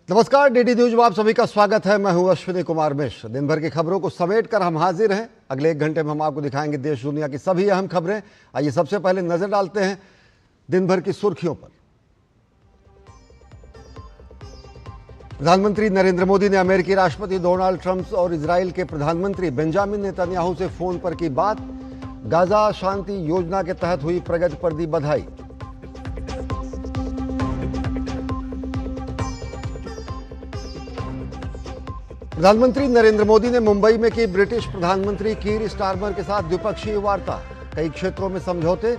नमस्कार, DD news में आप सभी का स्वागत है। मैं हूं अश्विनी कुमार मिश्र। दिन भर की खबरों को समेट कर हम हाजिर हैं। अगले 1 घंटे में हम आपको दिखाएंगे देश दुनिया की सभी अहम खबरें। आइए सबसे पहले नजर डालते हैं दिन भर की सुर्खियों पर। प्रधानमंत्री नरेंद्र मोदी ने अमेरिकी राष्ट्रपति डोनाल्ड ट्रंप और इजराइल के प्रधानमंत्री बेंजामिन नेतन्याहू से फोन पर की बात। गाजा शांति योजना के तहत हुई प्रगति पर दी बधाई। प्रधानमंत्री नरेंद्र मोदी ने मुंबई में की ब्रिटिश प्रधानमंत्री कीर स्टारमर के साथ द्विपक्षीय वार्ता। कई क्षेत्रों में समझौते,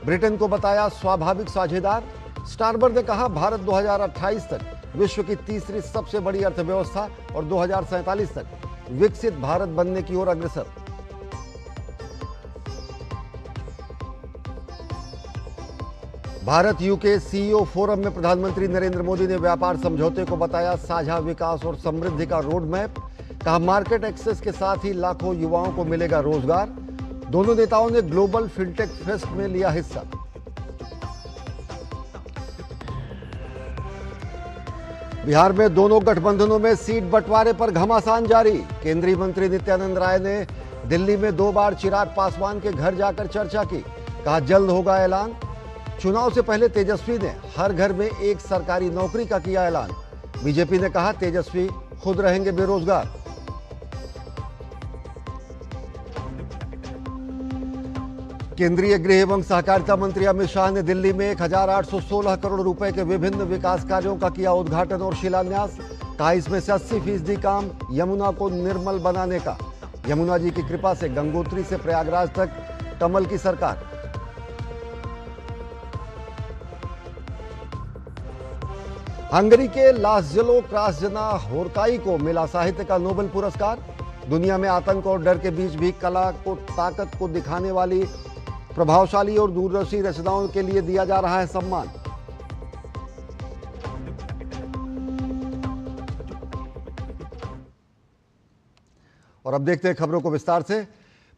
ब्रिटेन को बताया स्वाभाविक साझेदार। स्टारमर ने कहा भारत 2028 तक विश्व की तीसरी सबसे बड़ी अर्थव्यवस्था और 2047 तक विकसित भारत बनने की ओर अग्रसर। भारत यूके सीईओ फोरम में प्रधानमंत्री नरेंद्र मोदी ने व्यापार समझौते को बताया साझा विकास और समृद्धि का रोड मैप। कहा मार्केट एक्सेस के साथ ही लाखों युवाओं को मिलेगा रोजगार। दोनों नेताओं ने ग्लोबल फिनटेक फेस्ट में लिया हिस्सा। बिहार में दोनों गठबंधनों में सीट बंटवारे पर घमासान जारी। केंद्रीय मंत्री नित्यानंद राय ने दिल्ली में 2 बार चिराग पासवान के घर जाकर चर्चा की। कहा जल्द होगा ऐलान। चुनाव से पहले तेजस्वी ने हर घर में एक सरकारी नौकरी का किया ऐलान। बीजेपी ने कहा तेजस्वी खुद रहेंगे बेरोजगार। केंद्रीय गृह एवं सहकारिता मंत्री अमित शाह ने दिल्ली में 1816 करोड़ रुपए के विभिन्न विकास कार्यों का किया उद्घाटन और शिलान्यास। कहा इसमें से 80% काम यमुना को निर्मल बनाने का। यमुना जी की कृपा से गंगोत्री से प्रयागराज तक कमल की सरकार। हंगरी के लास्जेलो क्रासजना होरकाई को मिला साहित्य का नोबेल पुरस्कार। दुनिया में आतंक और डर के बीच भी कला को ताकत को दिखाने वाली प्रभावशाली और दूरदर्शी रचनाओं के लिए दिया जा रहा है सम्मान। और अब देखते हैं खबरों को विस्तार से।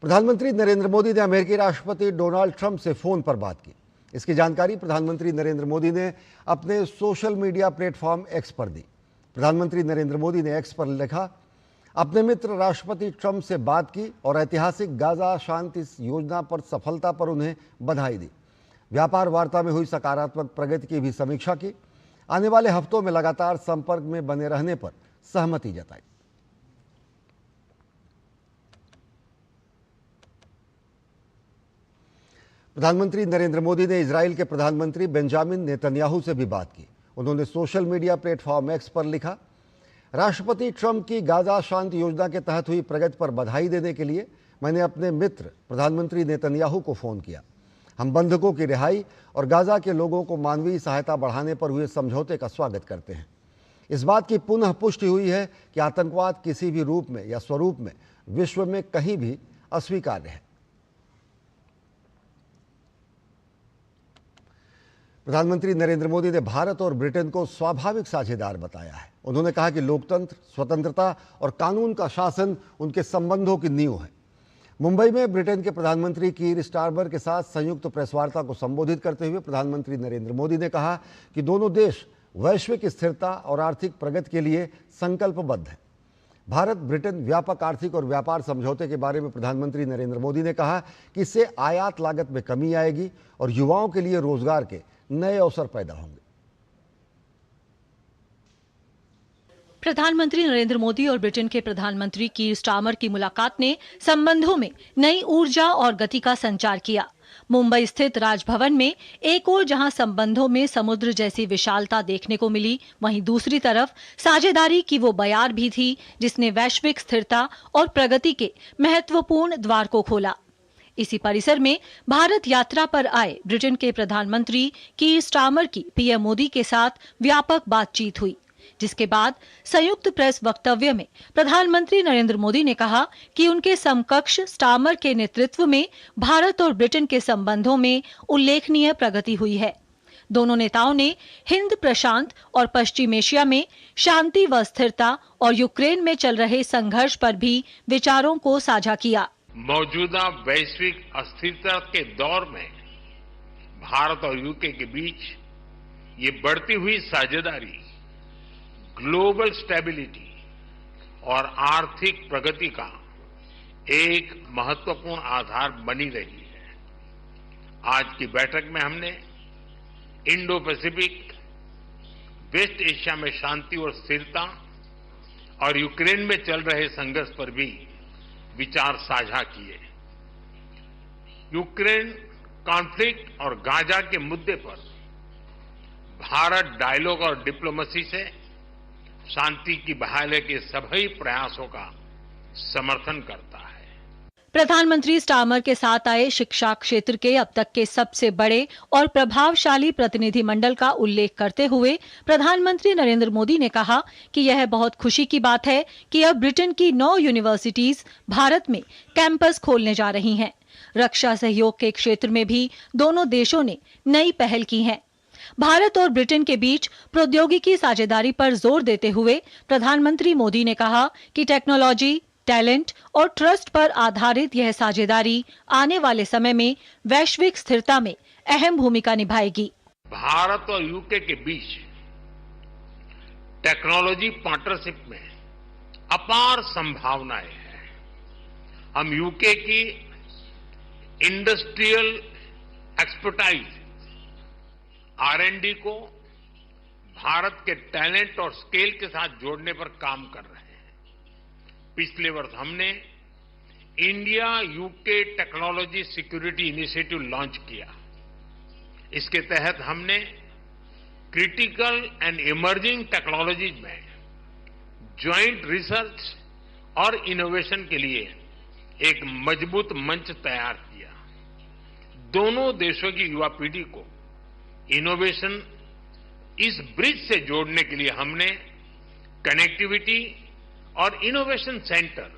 प्रधानमंत्री नरेंद्र मोदी ने अमेरिकी राष्ट्रपति डोनाल्ड ट्रंप से फोन पर बात की। इसकी जानकारी प्रधानमंत्री नरेंद्र मोदी ने अपने सोशल मीडिया प्लेटफॉर्म एक्स पर दी। प्रधानमंत्री नरेंद्र मोदी ने एक्स पर लिखा, अपने मित्र राष्ट्रपति ट्रंप से बात की और ऐतिहासिक गाजा शांति योजना पर सफलता पर उन्हें बधाई दी। व्यापार वार्ता में हुई सकारात्मक प्रगति की भी समीक्षा की। आने वाले हफ्तों में लगातार संपर्क में बने रहने पर सहमति जताई। प्रधानमंत्री नरेंद्र मोदी ने इजराइल के प्रधानमंत्री बेंजामिन नेतन्याहू से भी बात की। उन्होंने सोशल मीडिया प्लेटफॉर्म एक्स पर लिखा, राष्ट्रपति ट्रंप की गाजा शांति योजना के तहत हुई प्रगति पर बधाई देने के लिए मैंने अपने मित्र प्रधानमंत्री नेतन्याहू को फ़ोन किया। हम बंधकों की रिहाई और गाजा के लोगों को मानवीय सहायता बढ़ाने पर हुए समझौते का स्वागत करते हैं। इस बात की पुनः पुष्टि हुई है कि आतंकवाद किसी भी रूप में या स्वरूप में विश्व में कहीं भी अस्वीकार्य है। प्रधानमंत्री नरेंद्र मोदी ने भारत और ब्रिटेन को स्वाभाविक साझेदार बताया है। उन्होंने कहा कि लोकतंत्र, स्वतंत्रता और कानून का शासन उनके संबंधों की नींव है। मुंबई में ब्रिटेन के प्रधानमंत्री कीर स्टारमर के साथ संयुक्त प्रेस वार्ता को संबोधित करते हुए प्रधानमंत्री नरेंद्र मोदी ने कहा कि दोनों देश वैश्विक स्थिरता और आर्थिक प्रगति के लिए संकल्पबद्ध हैं। भारत ब्रिटेन व्यापक आर्थिक और व्यापार समझौते के बारे में प्रधानमंत्री नरेंद्र मोदी ने कहा कि इससे आयात लागत में कमी आएगी और युवाओं के लिए रोजगार के नए अवसर पैदा होंगे। प्रधानमंत्री नरेंद्र मोदी और ब्रिटेन के प्रधानमंत्री कीर स्टारमर की मुलाकात ने संबंधों में नई ऊर्जा और गति का संचार किया। मुंबई स्थित राजभवन में एक ओर जहां संबंधों में समुद्र जैसी विशालता देखने को मिली, वहीं दूसरी तरफ साझेदारी की वो बयार भी थी जिसने वैश्विक स्थिरता और प्रगति के महत्वपूर्ण द्वार को खोला। इसी परिसर में भारत यात्रा पर आए ब्रिटेन के प्रधानमंत्री कीर स्टारमर की पीएम मोदी के साथ व्यापक बातचीत हुई, जिसके बाद संयुक्त प्रेस वक्तव्य में प्रधानमंत्री नरेंद्र मोदी ने कहा कि उनके समकक्ष स्टारमर के नेतृत्व में भारत और ब्रिटेन के संबंधों में उल्लेखनीय प्रगति हुई है। दोनों नेताओं ने हिंद प्रशांत और पश्चिम एशिया में शांति व स्थिरता और यूक्रेन में चल रहे संघर्ष पर भी विचारों को साझा किया। मौजूदा वैश्विक अस्थिरता के दौर में भारत और यूके के बीच ये बढ़ती हुई साझेदारी ग्लोबल स्टेबिलिटी और आर्थिक प्रगति का एक महत्वपूर्ण आधार बनी रही है। आज की बैठक में हमने इंडो पैसिफिक, वेस्ट एशिया में शांति और स्थिरता और यूक्रेन में चल रहे संघर्ष पर भी विचार साझा किए। यूक्रेन कॉन्फ्लिक्ट और गाजा के मुद्दे पर भारत डायलॉग और डिप्लोमेसी से शांति की बहाली के सभी प्रयासों का समर्थन करता है। प्रधानमंत्री स्टार्मर के साथ आए शिक्षा क्षेत्र के अब तक के सबसे बड़े और प्रभावशाली प्रतिनिधिमंडल का उल्लेख करते हुए प्रधानमंत्री नरेंद्र मोदी ने कहा कि यह बहुत खुशी की बात है कि अब ब्रिटेन की 9 यूनिवर्सिटीज भारत में कैंपस खोलने जा रही हैं। रक्षा सहयोग के क्षेत्र में भी दोनों देशों ने नई पहल की है। भारत और ब्रिटेन के बीच प्रौद्योगिकी साझेदारी पर जोर देते हुए प्रधानमंत्री मोदी ने कहा कि टेक्नोलॉजी, टैलेंट और ट्रस्ट पर आधारित यह साझेदारी आने वाले समय में वैश्विक स्थिरता में अहम भूमिका निभाएगी। भारत और यूके के बीच टेक्नोलॉजी पार्टनरशिप में अपार संभावनाएं हैं। हम यूके की इंडस्ट्रियल एक्सपर्टाइज, R&D को भारत के टैलेंट और स्केल के साथ जोड़ने पर काम कर रहे हैं। पिछले वर्ष हमने India UK technology security initiative launch किया। इसके तहत हमने क्रिटिकल एंड इमर्जिंग टेक्नोलॉजीज में ज्वाइंट रिसर्च और इनोवेशन के लिए एक मजबूत मंच तैयार किया। दोनों देशों की युवा पीढ़ी को इनोवेशन इस ब्रिज से जोड़ने के लिए हमने कनेक्टिविटी और innovation centre,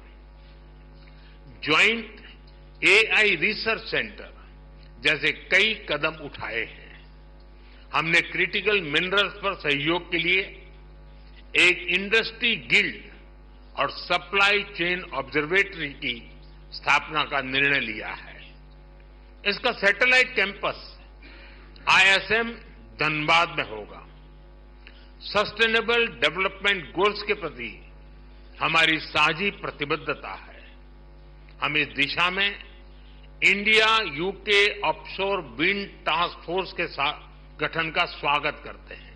joint AI research centre जैसे कई कदम उठाए हैं। हमने क्रिटिकल मिनरल्स पर सहयोग के लिए एक इंडस्ट्री गिल्ड और सप्लाई चेन ऑब्जर्वेटरी की स्थापना का निर्णय लिया है। इसका सैटेलाइट कैंपस ISM धनबाद में होगा। सस्टेनेबल डेवलपमेंट गोल्स के प्रति हमारी साझी प्रतिबद्धता है। हम इस दिशा में India UK offshore wind task force के गठन का स्वागत करते हैं।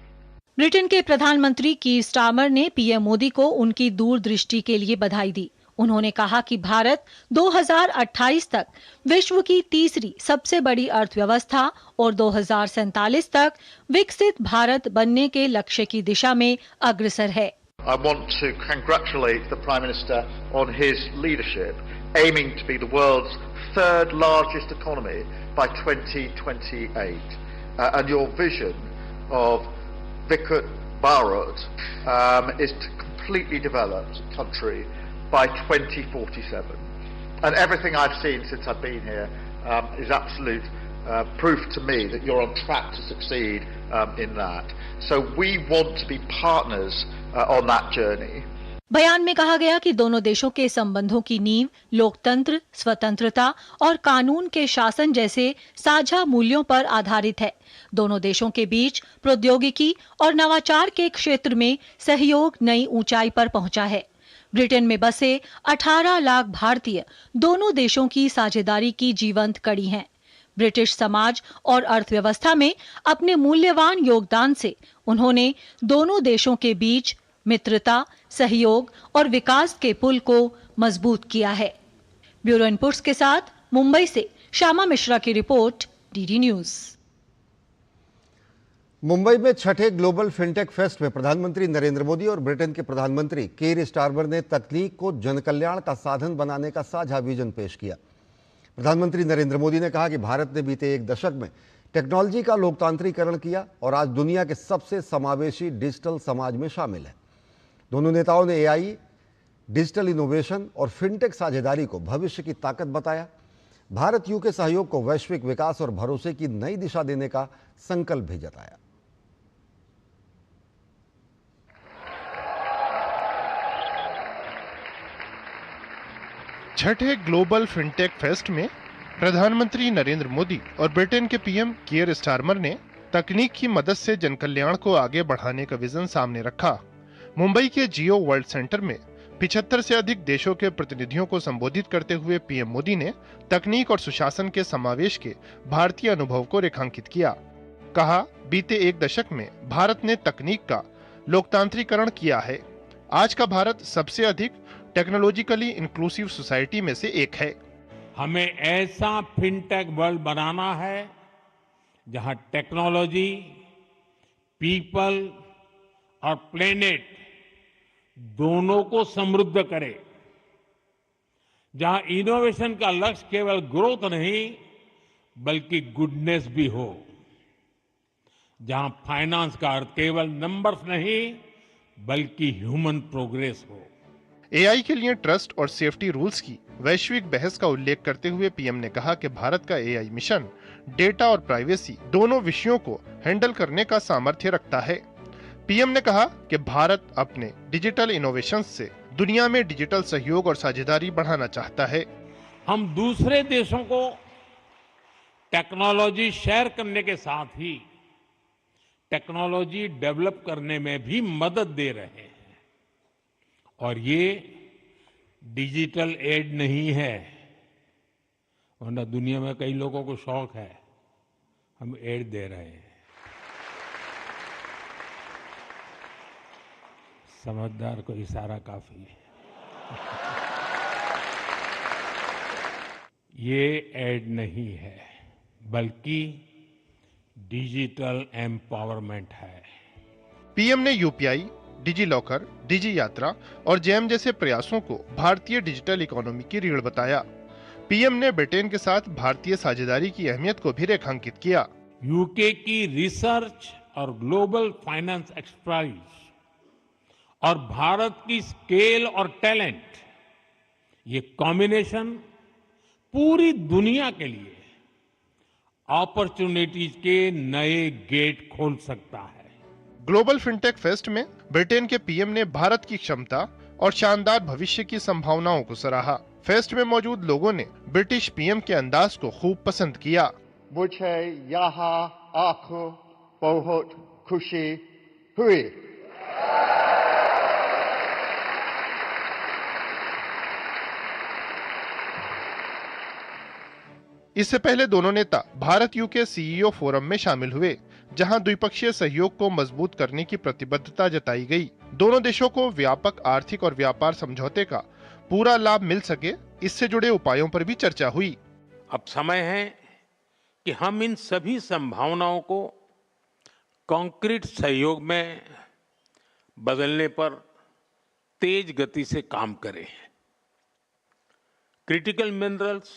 ब्रिटेन के प्रधानमंत्री कीर स्टार्मर ने पीएम मोदी को उनकी दूरदृष्टि के लिए बधाई दी। उन्होंने कहा कि भारत 2028 तक विश्व की तीसरी सबसे बड़ी अर्थव्यवस्था और 2047 तक विकसित भारत बनने के लक्ष्य की दिशा में अग्रसर है। I want to congratulate the Prime Minister on his leadership, aiming to be the world's third largest economy by 2028. And your vision of Viksit Bharat is to completely develop the country by 2047. And everything I've seen since I've been here is absolute proof to me that you're on track to succeed in that. So we want to be partners on that journey. बयान में कहा गया कि दोनों देशों के संबंधों की नींव लोकतंत्र, स्वतंत्रता और कानून के शासन जैसे साझा मूल्यों पर आधारित है। दोनों देशों के बीच प्रौद्योगिकी और नवाचार के क्षेत्र में सहयोग नई ऊंचाई पर पहुंचा है। ब्रिटेन में बसे 18 लाख भारतीय दोनों देशों की साझेदारी की जीवंत कड़ी हैं। ब्रिटिश समाज और अर्थव्यवस्था में अपने मूल्यवान योगदान से उन्होंने दोनों देशों के बीच मित्रता, सहयोग और विकास के पुल को मजबूत किया है। ब्यूरो इनपुट्स के साथ मुंबई से श्यामा मिश्रा की रिपोर्ट, डीडी न्यूज। मुंबई में छठे ग्लोबल फिनटेक फेस्ट में प्रधानमंत्री नरेंद्र मोदी और ब्रिटेन के प्रधानमंत्री कीर स्टारमर ने तकनीक को जनकल्याण का साधन बनाने का साझा विजन पेश किया। प्रधानमंत्री नरेंद्र मोदी ने कहा कि भारत ने बीते एक दशक में टेक्नोलॉजी का लोकतांत्रिकरण किया और आज दुनिया के सबसे समावेशी डिजिटल समाज में शामिल है। दोनों नेताओं ने AI, डिजिटल इनोवेशन और फिनटेक साझेदारी को भविष्य की ताकत बताया। भारत यूके सहयोग को वैश्विक विकास और भरोसे की नई दिशा देने का संकल्प भी जताया। छठे ग्लोबल फिनटेक फेस्ट में प्रधानमंत्री नरेंद्र मोदी और ब्रिटेन के पीएम कीर स्टारमर ने तकनीक की मदद से जनकल्याण को आगे बढ़ाने का विजन सामने रखा। मुंबई के जियो वर्ल्ड सेंटर में 75 से अधिक देशों के प्रतिनिधियों को संबोधित करते हुए पीएम मोदी ने तकनीक और सुशासन के समावेश के भारतीय अनुभव को रेखांकित किया। कहा, बीते एक दशक में भारत ने तकनीक का लोकतांत्रिकरण किया है। आज का भारत सबसे अधिक टेक्नोलॉजिकली इंक्लूसिव सोसाइटी में से एक है। हमें ऐसा फिनटेक वर्ल्ड बनाना है जहां टेक्नोलॉजी, पीपल और प्लेनेट दोनों को समृद्ध करे, जहां इनोवेशन का लक्ष्य केवल ग्रोथ नहीं बल्कि गुडनेस भी हो, जहां फाइनेंस का अर्थ केवल नंबर्स नहीं बल्कि ह्यूमन प्रोग्रेस हो। एआई के लिए ट्रस्ट और सेफ्टी रूल्स की वैश्विक बहस का उल्लेख करते हुए पीएम ने कहा कि भारत का एआई मिशन डेटा और प्राइवेसी दोनों विषयों को हैंडल करने का सामर्थ्य रखता है। पीएम ने कहा कि भारत अपने डिजिटल इनोवेशन से दुनिया में डिजिटल सहयोग और साझेदारी बढ़ाना चाहता है। हम दूसरे देशों को टेक्नोलॉजी शेयर करने के साथ ही टेक्नोलॉजी डेवलप करने में भी मदद दे रहे हैं। और ये डिजिटल एड नहीं है, वरना दुनिया में कई लोगों को शौक है, हम एड दे रहे हैं। समझदार को इशारा काफी है। ये एड नहीं है बल्कि डिजिटल एम्पावरमेंट है। पीएम ने यूपीआई, डिजी लॉकर, डिजी यात्रा और जेम जैसे प्रयासों को भारतीय डिजिटल इकोनॉमी की रीढ़ बताया। पीएम ने ब्रिटेन के साथ भारतीय साझेदारी की अहमियत को भी रेखांकित किया। यूके की रिसर्च और ग्लोबल फाइनेंस एक्सपर्टाइज और भारत की स्केल और टैलेंट, ये कॉम्बिनेशन पूरी दुनिया के लिए अपॉर्चुनिटीज के नए गेट खोल सकता है। ग्लोबल फिनटेक फेस्ट में ब्रिटेन के पीएम ने भारत की क्षमता और शानदार भविष्य की संभावनाओं को सराहा। फेस्ट में मौजूद लोगों ने ब्रिटिश पीएम के अंदाज को खूब पसंद किया। मुझे यहाँ आकर बहुत खुशी हुई। इससे पहले दोनों नेता भारत यूके सीईओ फोरम में शामिल हुए, जहां द्विपक्षीय सहयोग को मजबूत करने की प्रतिबद्धता जताई गई। दोनों देशों को व्यापक आर्थिक और व्यापार समझौते का पूरा लाभ मिल सके, इससे जुड़े उपायों पर भी चर्चा हुई। अब समय है कि हम इन सभी संभावनाओं को कॉन्क्रीट सहयोग में बदलने पर तेज गति से काम करें। Critical minerals,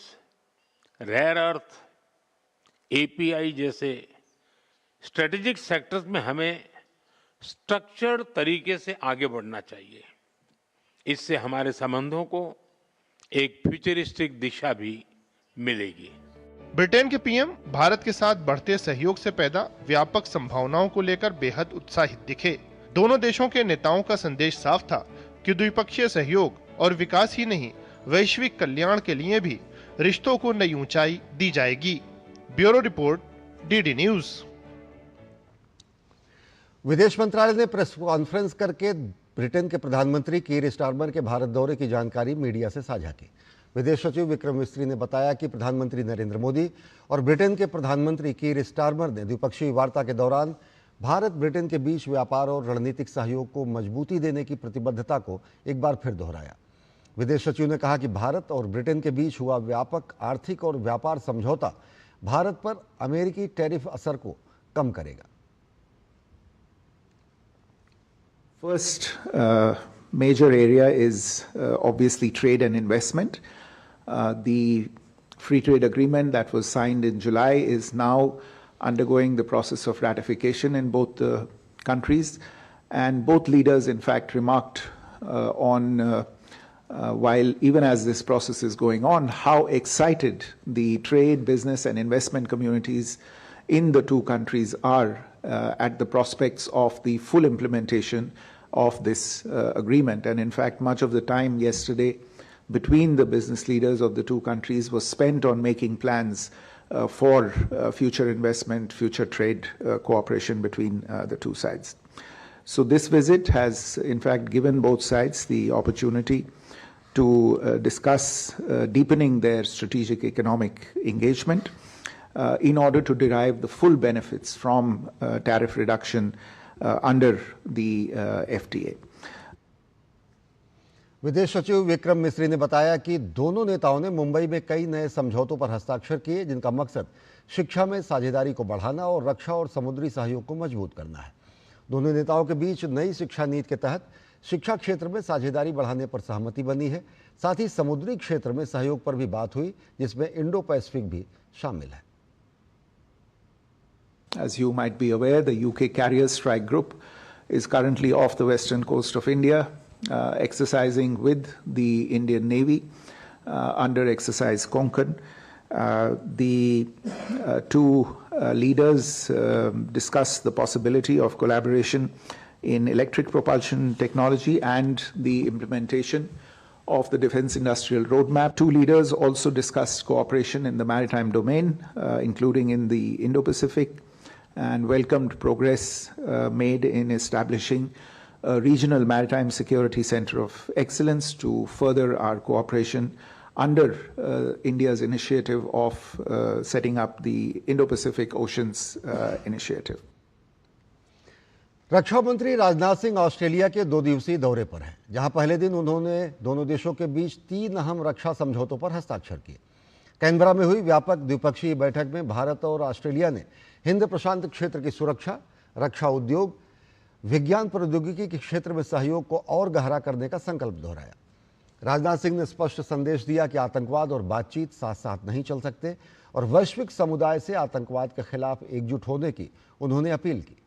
rare earth, API जैसे स्ट्रेटेजिक सेक्टर्स में हमें स्ट्रक्चर्ड तरीके से आगे बढ़ना चाहिए। इससे हमारे संबंधों को एक फ्यूचरिस्टिक दिशा भी मिलेगी। ब्रिटेन के पीएम भारत के साथ बढ़ते सहयोग से पैदा व्यापक संभावनाओं को लेकर बेहद उत्साहित दिखे। दोनों देशों के नेताओं का संदेश साफ था कि द्विपक्षीय सहयोग और विकास ही नहीं, वैश्विक कल्याण के लिए भी रिश्तों को नई ऊंचाई दी जाएगी। Bureau report, DD news. विदेश मंत्रालय ने प्रेस कॉन्फ्रेंस करके ब्रिटेन के प्रधानमंत्री कीर स्टारमर के भारत दौरे की जानकारी मीडिया से साझा की। विदेश सचिव विक्रम मिस्त्री ने बताया कि प्रधानमंत्री नरेंद्र मोदी और ब्रिटेन के प्रधानमंत्री कीर स्टारमर ने द्विपक्षीय वार्ता के दौरान भारत ब्रिटेन के बीच व्यापार और रणनीतिक सहयोग को मजबूती देने की प्रतिबद्धता को एक बार फिर दोहराया। विदेश सचिव ने कहा कि भारत और ब्रिटेन के बीच हुआ व्यापक आर्थिक और व्यापार समझौता भारत पर अमेरिकी टैरिफ असर को कम करेगा। First major area is obviously trade and investment. The free trade agreement that was signed in July is now undergoing the process of ratification in both the countries, and both leaders in fact remarked while even as this process is going on, how excited the trade, business and investment communities in the two countries are at the prospects of the full implementation of this agreement. And in fact, much of the time yesterday between the business leaders of the two countries was spent on making plans for future investment, future trade cooperation between the two sides. So this visit has, in fact, given both sides the opportunity to discuss deepening their strategic economic engagement in order to derive the full benefits from tariff reduction under the FTA. विदेश सचिव विक्रम मिस्री ने बताया कि दोनों नेताओं ने मुंबई में कई नए समझौतों पर हस्ताक्षर किए जिनका मकसद शिक्षा में साझेदारी को बढ़ाना और रक्षा और समुद्री सहयोग को मजबूत करना है। दोनों नेताओं के बीच नई शिक्षा नीति के तहत शिक्षा क्षेत्र में साझेदारी बढ़ाने पर सहमति बनी है। साथ ही समुद्री क्षेत्र में सहयोग पर भी बात हुई जिसमें इंडो पैसिफिक भी शामिल है। As you might be aware, the UK Carrier Strike Group is currently off the western coast of India, exercising with the Indian Navy under exercise Konkan. The two leaders discussed the possibility of collaboration in electric propulsion technology and the implementation of the Defence Industrial Roadmap. Two leaders also discussed cooperation in the maritime domain, including in the Indo-Pacific, and welcomed progress made in establishing a regional maritime security center of excellence to further our cooperation under India's initiative of setting up the Indo-Pacific Oceans Initiative. रक्षा मंत्री Rajnath Singh Australia के 2 दिवसीय दौरे पर हैं, जहां पहले दिन उन्होंने दोनों देशों के बीच 3 अहम रक्षा समझौतों पर हस्ताक्षर किए। कैनबरा में हुई व्यापक द्विपक्षीय बैठक में भारत और ऑस्ट्रेलिया ने हिंद प्रशांत क्षेत्र की सुरक्षा, रक्षा उद्योग, विज्ञान प्रौद्योगिकी के क्षेत्र में सहयोग को और गहरा करने का संकल्प दोहराया। राजनाथ सिंह ने स्पष्ट संदेश दिया कि आतंकवाद और बातचीत साथ साथ नहीं चल सकते और वैश्विक समुदाय से आतंकवाद के खिलाफ एकजुट होने की उन्होंने अपील की।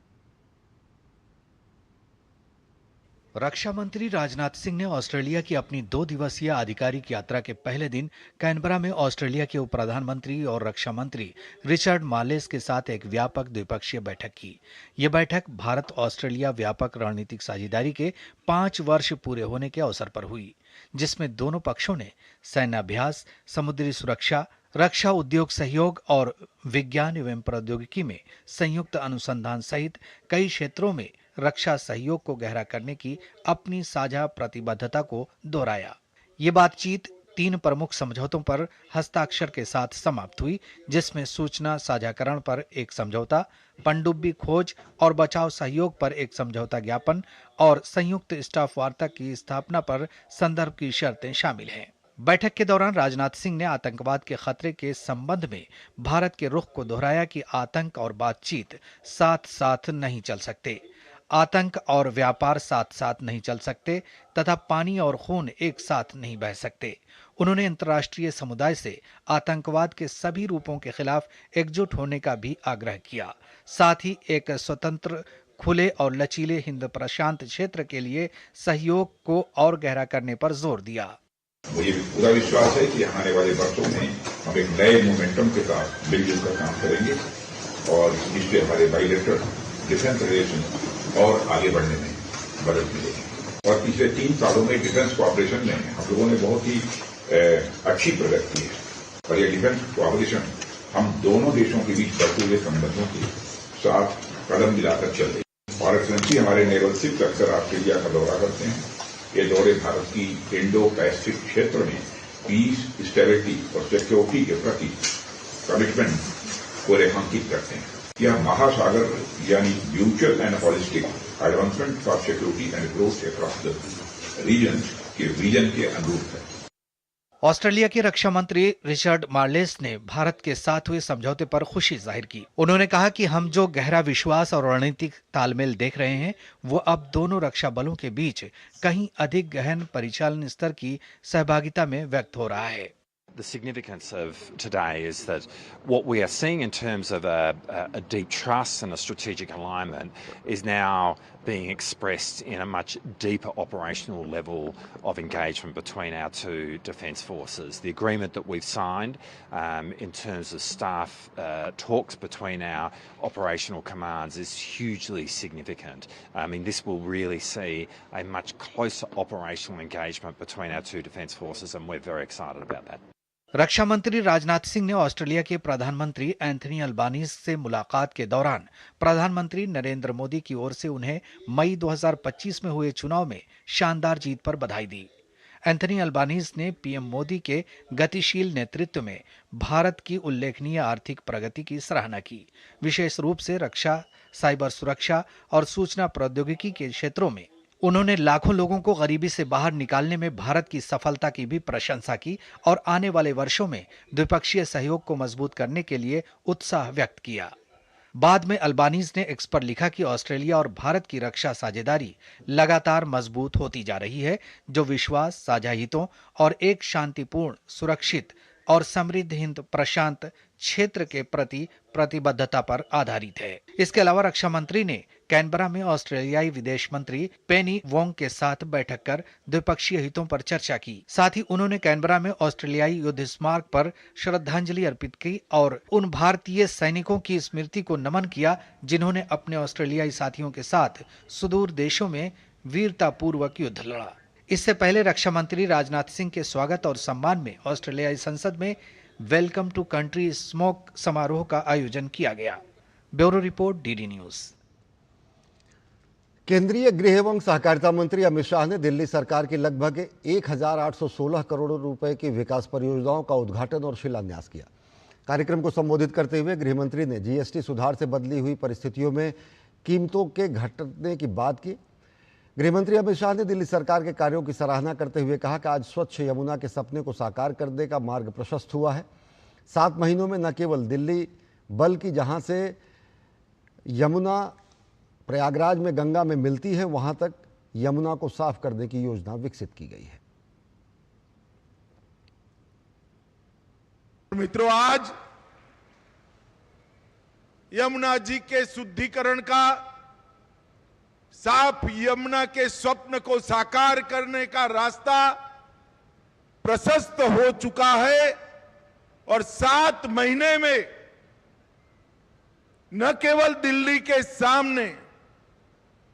रक्षा मंत्री राजनाथ सिंह ने ऑस्ट्रेलिया की अपनी 2 दिवसीय आधिकारिक यात्रा के पहले दिन कैनबरा में ऑस्ट्रेलिया के उप प्रधानमंत्री और रक्षा मंत्री रिचर्ड मार्लेस के साथ एक व्यापक द्विपक्षीय बैठक की। यह बैठक भारत ऑस्ट्रेलिया व्यापक रणनीतिक साझेदारी के 5 वर्ष पूरे होने के अवसर पर हुई, जिसमें दोनों पक्षों ने सैन्य अभ्यास, समुद्री सुरक्षा, रक्षा उद्योग सहयोग और विज्ञान एवं प्रौद्योगिकी में संयुक्त अनुसंधान सहित कई क्षेत्रों में रक्षा सहयोग को गहरा करने की अपनी साझा प्रतिबद्धता को दोहराया। ये बातचीत 3 प्रमुख समझौतों पर हस्ताक्षर के साथ समाप्त हुई, जिसमें सूचना साझाकरण पर एक समझौता, पनडुब्बी खोज और बचाव सहयोग पर एक समझौता ज्ञापन और संयुक्त स्टाफ वार्ता की स्थापना पर संदर्भ की शर्तें शामिल हैं। बैठक के दौरान राजनाथ सिंह ने आतंकवाद के खतरे के संबंध में भारत के रुख को दोहराया कि आतंक और बातचीत साथ साथ नहीं चल सकते, आतंक और व्यापार साथ साथ नहीं चल सकते तथा पानी और खून एक साथ नहीं बह सकते। उन्होंने अंतर्राष्ट्रीय समुदाय से आतंकवाद के सभी रूपों के खिलाफ एकजुट होने का भी आग्रह किया। साथ ही एक स्वतंत्र, खुले और लचीले हिंद प्रशांत क्षेत्र के लिए सहयोग को और गहरा करने पर जोर दिया। मुझे पूरा विश्वास है कि आने वाले वर्षों में हम एक नए मोमेंटम के साथ मिलजुल कर काम करेंगे और इससे हमारे बाइलेटरल डिफेंस रिलेशन और आगे बढ़ने में मदद मिलेगी। और पिछले 3 सालों में डिफेंस कोऑपरेशन में हम लोगों ने बहुत ही अच्छी प्रगति की है और ये डिफेंस कोऑपरेशन हम दोनों देशों के बीच बढ़ते हुए संबंधों के साथ कदम मिलाकर चल रही है। और एक्सेलेंसी हमारे नेवल शिप्स अक्सर ऑस्ट्रेलिया का दौरा करते हैं। ये दौरे भारत की इंडो पैसिफिक क्षेत्र में पीस, स्टेबिलिटी और सिक्योरिटी के प्रति कमिटमेंट को रेखांकित करते हैं। यह महासागर यानी mutual and holistic advancement for security and growth across the region के विजन के अनुरूप है। ऑस्ट्रेलिया के रक्षा मंत्री रिचर्ड मार्लेस ने भारत के साथ हुए समझौते पर खुशी जाहिर की। उन्होंने कहा कि हम जो गहरा विश्वास और रणनीतिक तालमेल देख रहे हैं वो अब दोनों रक्षा बलों के बीच कहीं अधिक गहन परिचालन स्तर की सहभागिता में व्यक्त हो रहा है। The significance of today is that what we are seeing in terms of a deep trust and a strategic alignment is now being expressed in a much deeper operational level of engagement between our 2 defence forces. The agreement that we've signed in terms of staff talks between our operational commands is hugely significant. I mean, this will really see a much closer operational engagement between our 2 defence forces, and we're very excited about that. रक्षा मंत्री राजनाथ सिंह ने Australia के प्रधानमंत्री Anthony Albanese से मुलाकात के दौरान प्रधानमंत्री नरेंद्र मोदी की ओर से उन्हें मई 2025 में हुए चुनाव में शानदार जीत पर बधाई दी। एंथनी अल्बानीज ने पीएम मोदी के गतिशील नेतृत्व में भारत की उल्लेखनीय आर्थिक प्रगति की सराहना की। विशेष रूप से रक्षा, साइबर सुरक्षा और सूचना प्रौद्योगिकी के क्षेत्रों में उन्होंने लाखों लोगों को गरीबी से बाहर निकालने में भारत की सफलता की भी प्रशंसा की और आने वाले वर्षों में द्विपक्षीय सहयोग को मजबूत करने के लिए उत्साह व्यक्त किया। बाद में अल्बानीज ने एक्स पर लिखा कि ऑस्ट्रेलिया और भारत की रक्षा साझेदारी लगातार मजबूत होती जा रही है, जो विश्वास, साझा हितों और एक शांतिपूर्ण, सुरक्षित और समृद्ध हिंद प्रशांत क्षेत्र के प्रति प्रतिबद्धता पर आधारित है। इसके अलावा रक्षा मंत्री ने कैनबरा में ऑस्ट्रेलियाई विदेश मंत्री पेनी वोंग के साथ बैठक कर द्विपक्षीय हितों पर चर्चा की। साथ ही उन्होंने कैनबरा में ऑस्ट्रेलियाई युद्ध स्मारक पर श्रद्धांजलि अर्पित की और उन भारतीय सैनिकों की स्मृति को नमन किया जिन्होंने अपने ऑस्ट्रेलियाई साथियों के साथ सुदूर देशों में वीरतापूर्वक युद्ध लड़ा। इससे पहले रक्षा मंत्री राजनाथ सिंह के स्वागत और सम्मान में ऑस्ट्रेलियाई संसद में वेलकम टू कंट्री स्मोक समारोह का आयोजन किया गया। Bureau report, DD news. केंद्रीय गृह एवं सहकारिता मंत्री अमित शाह ने दिल्ली सरकार की लगभग 1816 करोड़ रुपए की विकास परियोजनाओं का उद्घाटन और शिलान्यास किया। कार्यक्रम को संबोधित करते हुए गृह मंत्री ने जीएसटी सुधार से बदली हुई परिस्थितियों में कीमतों के घटने की बात की। गृह मंत्री अमित शाह ने दिल्ली सरकार के कार्यों की सराहना करते हुए कहा कि आज स्वच्छ यमुना के सपने को साकार करने का मार्ग प्रशस्त हुआ है। 7 महीनों में न केवल दिल्ली बल्कि जहां से यमुना प्रयागराज में गंगा में मिलती है वहां तक यमुना को साफ करने की योजना विकसित की गई है। मित्रों, आज यमुना जी के शुद्धिकरण का, साफ यमुना के स्वप्न को साकार करने का रास्ता प्रशस्त हो चुका है और 7 महीने में न केवल दिल्ली के सामने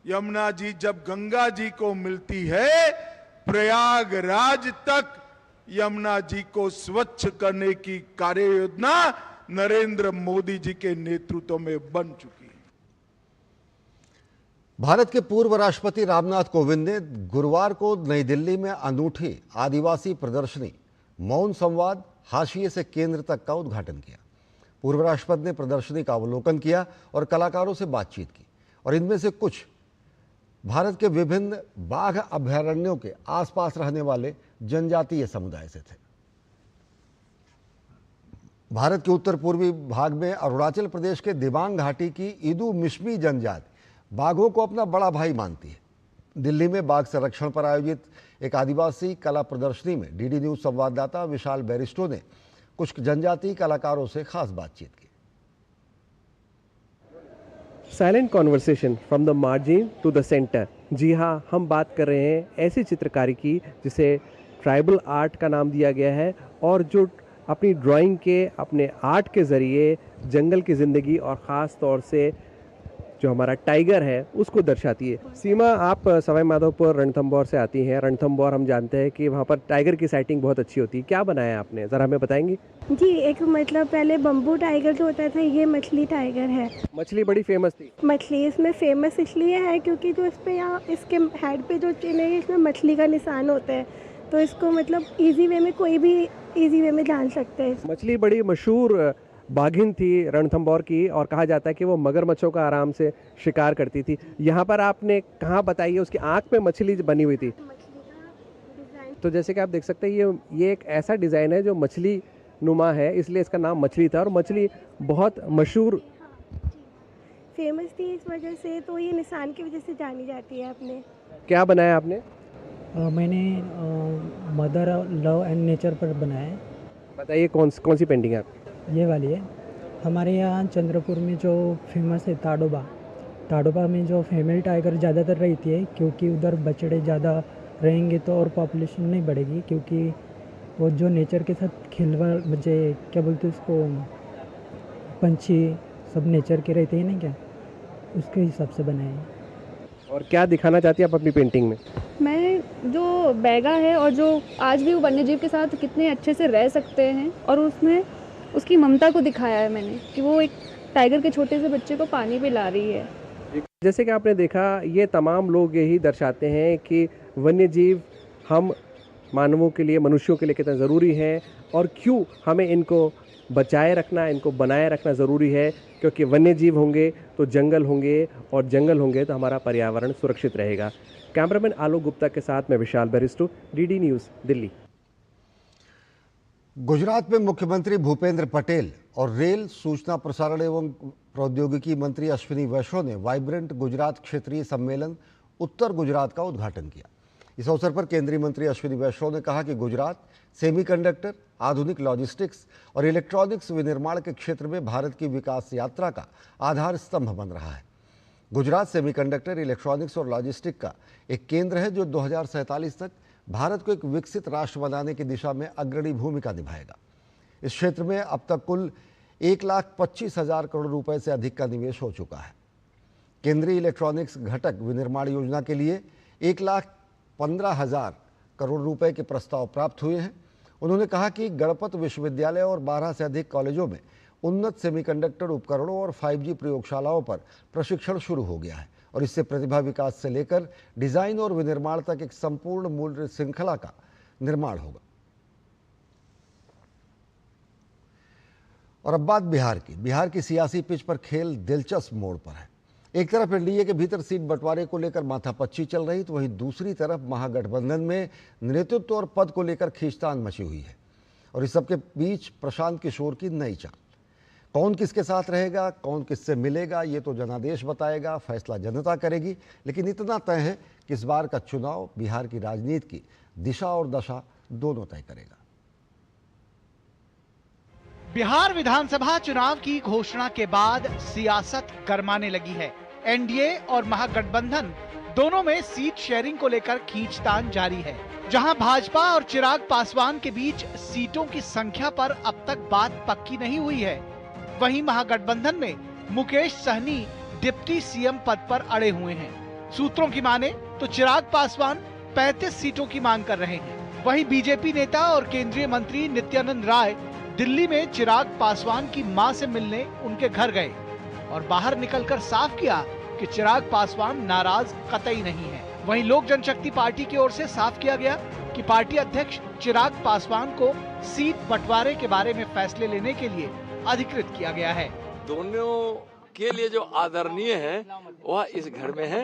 यमुना जी जब गंगा जी को मिलती है, प्रयागराज तक यमुना जी को स्वच्छ करने की कार्य योजना नरेंद्र मोदी जी के नेतृत्व में बन चुकी है। भारत के पूर्व राष्ट्रपति रामनाथ कोविंद ने गुरुवार को नई दिल्ली में अनूठी आदिवासी प्रदर्शनी मौन संवाद हाशिए से केंद्र तक का उद्घाटन किया। पूर्व राष्ट्रपति ने प्रदर्शनी का अवलोकन किया और कलाकारों से बातचीत की और इनमें से कुछ भारत के विभिन्न बाघ अभयारण्यों के आसपास रहने वाले जनजातीय समुदाय से थे। भारत के उत्तर पूर्वी भाग में अरुणाचल प्रदेश के दिबांग घाटी की इदू मिश्मी जनजाति बाघों को अपना बड़ा भाई मानती है। दिल्ली में बाघ संरक्षण पर आयोजित एक आदिवासी कला प्रदर्शनी में डीडी न्यूज संवाददाता विशाल बैरिस्टो ने कुछ जनजातीय कलाकारों से खास बातचीत की। Silent conversation from the margin to the centre. जी हाँ, हम बात कर रहे हैं ऐसी चित्रकारी की जिसे ट्राइबल आर्ट का नाम दिया गया है और जो अपनी ड्राइंग के, अपने आर्ट के ज़रिए जंगल की ज़िंदगी और ख़ास तौर से जो हमारा टाइगर है उसको दर्शाती है। सीमा, आप सवाई माधोपुर रणथंभौर से आती हैं। रणथंभौर हम जानते हैं कि वहाँ पर टाइगर की साइटिंग बहुत अच्छी होती है। क्या बनाया आपने, ज़रा हमें बताएंगी? जी, एक मतलब पहले बम्बू टाइगर जो होता था, ये मछली टाइगर है। मछली बड़ी फेमस थी। मछली इसमें फेमस इसलिए है क्योंकि जो इस पे यहाँ इसके हेड पे जो चिन्ह है इसमें मछली का निशान होता है, तो इसको मतलब इजी वे में कोई भी इजी वे में जान सकते हैं। मछली बड़ी मशहूर बाघिन थी रणथंभौर की और कहा जाता है कि वो मगरमच्छों का आराम से शिकार करती थी। यहाँ पर आपने कहाँ बताई है उसकी आँख पे मछली बनी हुई थी? तो जैसे कि आप देख सकते हैं ये एक ऐसा डिज़ाइन है जो मछली नुमा है, इसलिए इसका नाम मछली था और मछली बहुत मशहूर फेमस थी इस वजह से, तो ये निशान की वजह से जानी जाती है। आपने क्या बनाया आपने? मैंने मदर लव एंड नेचर पर बनाया है। बताइए कौन सी पेंटिंग है आपकी? ये वाली है। हमारे यहाँ चंद्रपुर में जो फेमस है ताडोबा में जो फीमेल टाइगर ज़्यादातर रहती है क्योंकि उधर बछड़े ज़्यादा रहेंगे तो और पॉपुलेशन नहीं बढ़ेगी, क्योंकि वो जो नेचर के साथ खिलवाड़, मुझे क्या बोलते हैं उसको, पंछी सब नेचर के रहते हैं ना, क्या उसके हिसाब से बनाए हैं। और क्या दिखाना चाहती है आप अपनी पेंटिंग में? मैं जो बैगा है और जो आज भी वो वन्यजीव के साथ कितने अच्छे से रह सकते हैं, और उसमें उसकी ममता को दिखाया है मैंने कि वो एक टाइगर के छोटे से बच्चे को पानी पिला रही है। जैसे कि आपने देखा, ये तमाम लोग यही दर्शाते हैं कि वन्यजीव हम मानवों के लिए, मनुष्यों के लिए कितना ज़रूरी है और क्यों हमें इनको बचाए रखना, इनको बनाए रखना ज़रूरी है। क्योंकि वन्यजीव होंगे तो जंगल होंगे और जंगल होंगे तो हमारा पर्यावरण सुरक्षित रहेगा। कैमरामैन आलोक गुप्ता के साथ मैं विशाल बैरिस्टो, डीडी न्यूज़, दिल्ली। गुजरात में मुख्यमंत्री भूपेंद्र पटेल और रेल, सूचना प्रसारण एवं प्रौद्योगिकी मंत्री अश्विनी वैष्णव ने वाइब्रेंट गुजरात क्षेत्रीय सम्मेलन उत्तर गुजरात का उद्घाटन किया। इस अवसर पर केंद्रीय मंत्री अश्विनी वैष्णव ने कहा कि गुजरात सेमीकंडक्टर, आधुनिक लॉजिस्टिक्स और इलेक्ट्रॉनिक्स विनिर्माण के क्षेत्र में भारत की विकास यात्रा का आधार स्तंभ बन रहा है। गुजरात सेमीकंडक्टर, इलेक्ट्रॉनिक्स और लॉजिस्टिक का एक केंद्र है जो 2047 तक भारत को एक विकसित राष्ट्र बनाने की दिशा में अग्रणी भूमिका निभाएगा। इस क्षेत्र में अब तक कुल 1,25,000 करोड़ रुपए से अधिक का निवेश हो चुका है। केंद्रीय इलेक्ट्रॉनिक्स घटक विनिर्माण योजना के लिए 1,15,000 करोड़ रुपए के प्रस्ताव प्राप्त हुए हैं। उन्होंने कहा कि गणपत विश्वविद्यालय और 12 से अधिक कॉलेजों में उन्नत सेमीकंडक्टर उपकरणों और 5G प्रयोगशालाओं पर प्रशिक्षण शुरू हो गया है और इससे प्रतिभा विकास से लेकर डिजाइन और विनिर्माण तक एक संपूर्ण मूल्य श्रृंखला का निर्माण होगा। और अब बात बिहार की सियासी पिच पर खेल दिलचस्प मोड़ पर है। एक तरफ एनडीए के भीतर सीट बंटवारे को लेकर माथापच्ची चल रही, तो वहीं दूसरी तरफ महागठबंधन में नेतृत्व और पद को लेकर खींचतान मची हुई है। और इस सबके बीच प्रशांत किशोर की नई चाल। कौन किसके साथ रहेगा, कौन किससे मिलेगा, ये तो जनादेश बताएगा, फैसला जनता करेगी। लेकिन इतना तय है कि इस बार का चुनाव बिहार की राजनीति की दिशा और दशा दोनों तय करेगा। बिहार विधानसभा चुनाव की घोषणा के बाद सियासत गरमाने लगी है। एनडीए और महागठबंधन दोनों में सीट शेयरिंग को लेकर खींचतान जारी है। जहां भाजपा और चिराग पासवान के बीच सीटों की संख्या पर अब तक बात पक्की नहीं हुई है, वहीं महागठबंधन में मुकेश सहनी डिप्टी सीएम पद पर अड़े हुए हैं। सूत्रों की माने तो चिराग पासवान 35 सीटों की मांग कर रहे हैं। वहीं बीजेपी नेता और केंद्रीय मंत्री नित्यानंद राय दिल्ली में चिराग पासवान की मां से मिलने उनके घर गए और बाहर निकलकर साफ किया कि चिराग पासवान नाराज कतई नहीं है। वहीं लोक जनशक्ति पार्टी की ओर से साफ किया गया कि पार्टी अध्यक्ष चिराग पासवान को सीट बंटवारे के बारे में फैसले लेने के लिए अधिकृत किया गया है। दोनों के लिए जो आदरणीय है वह इस घर में है,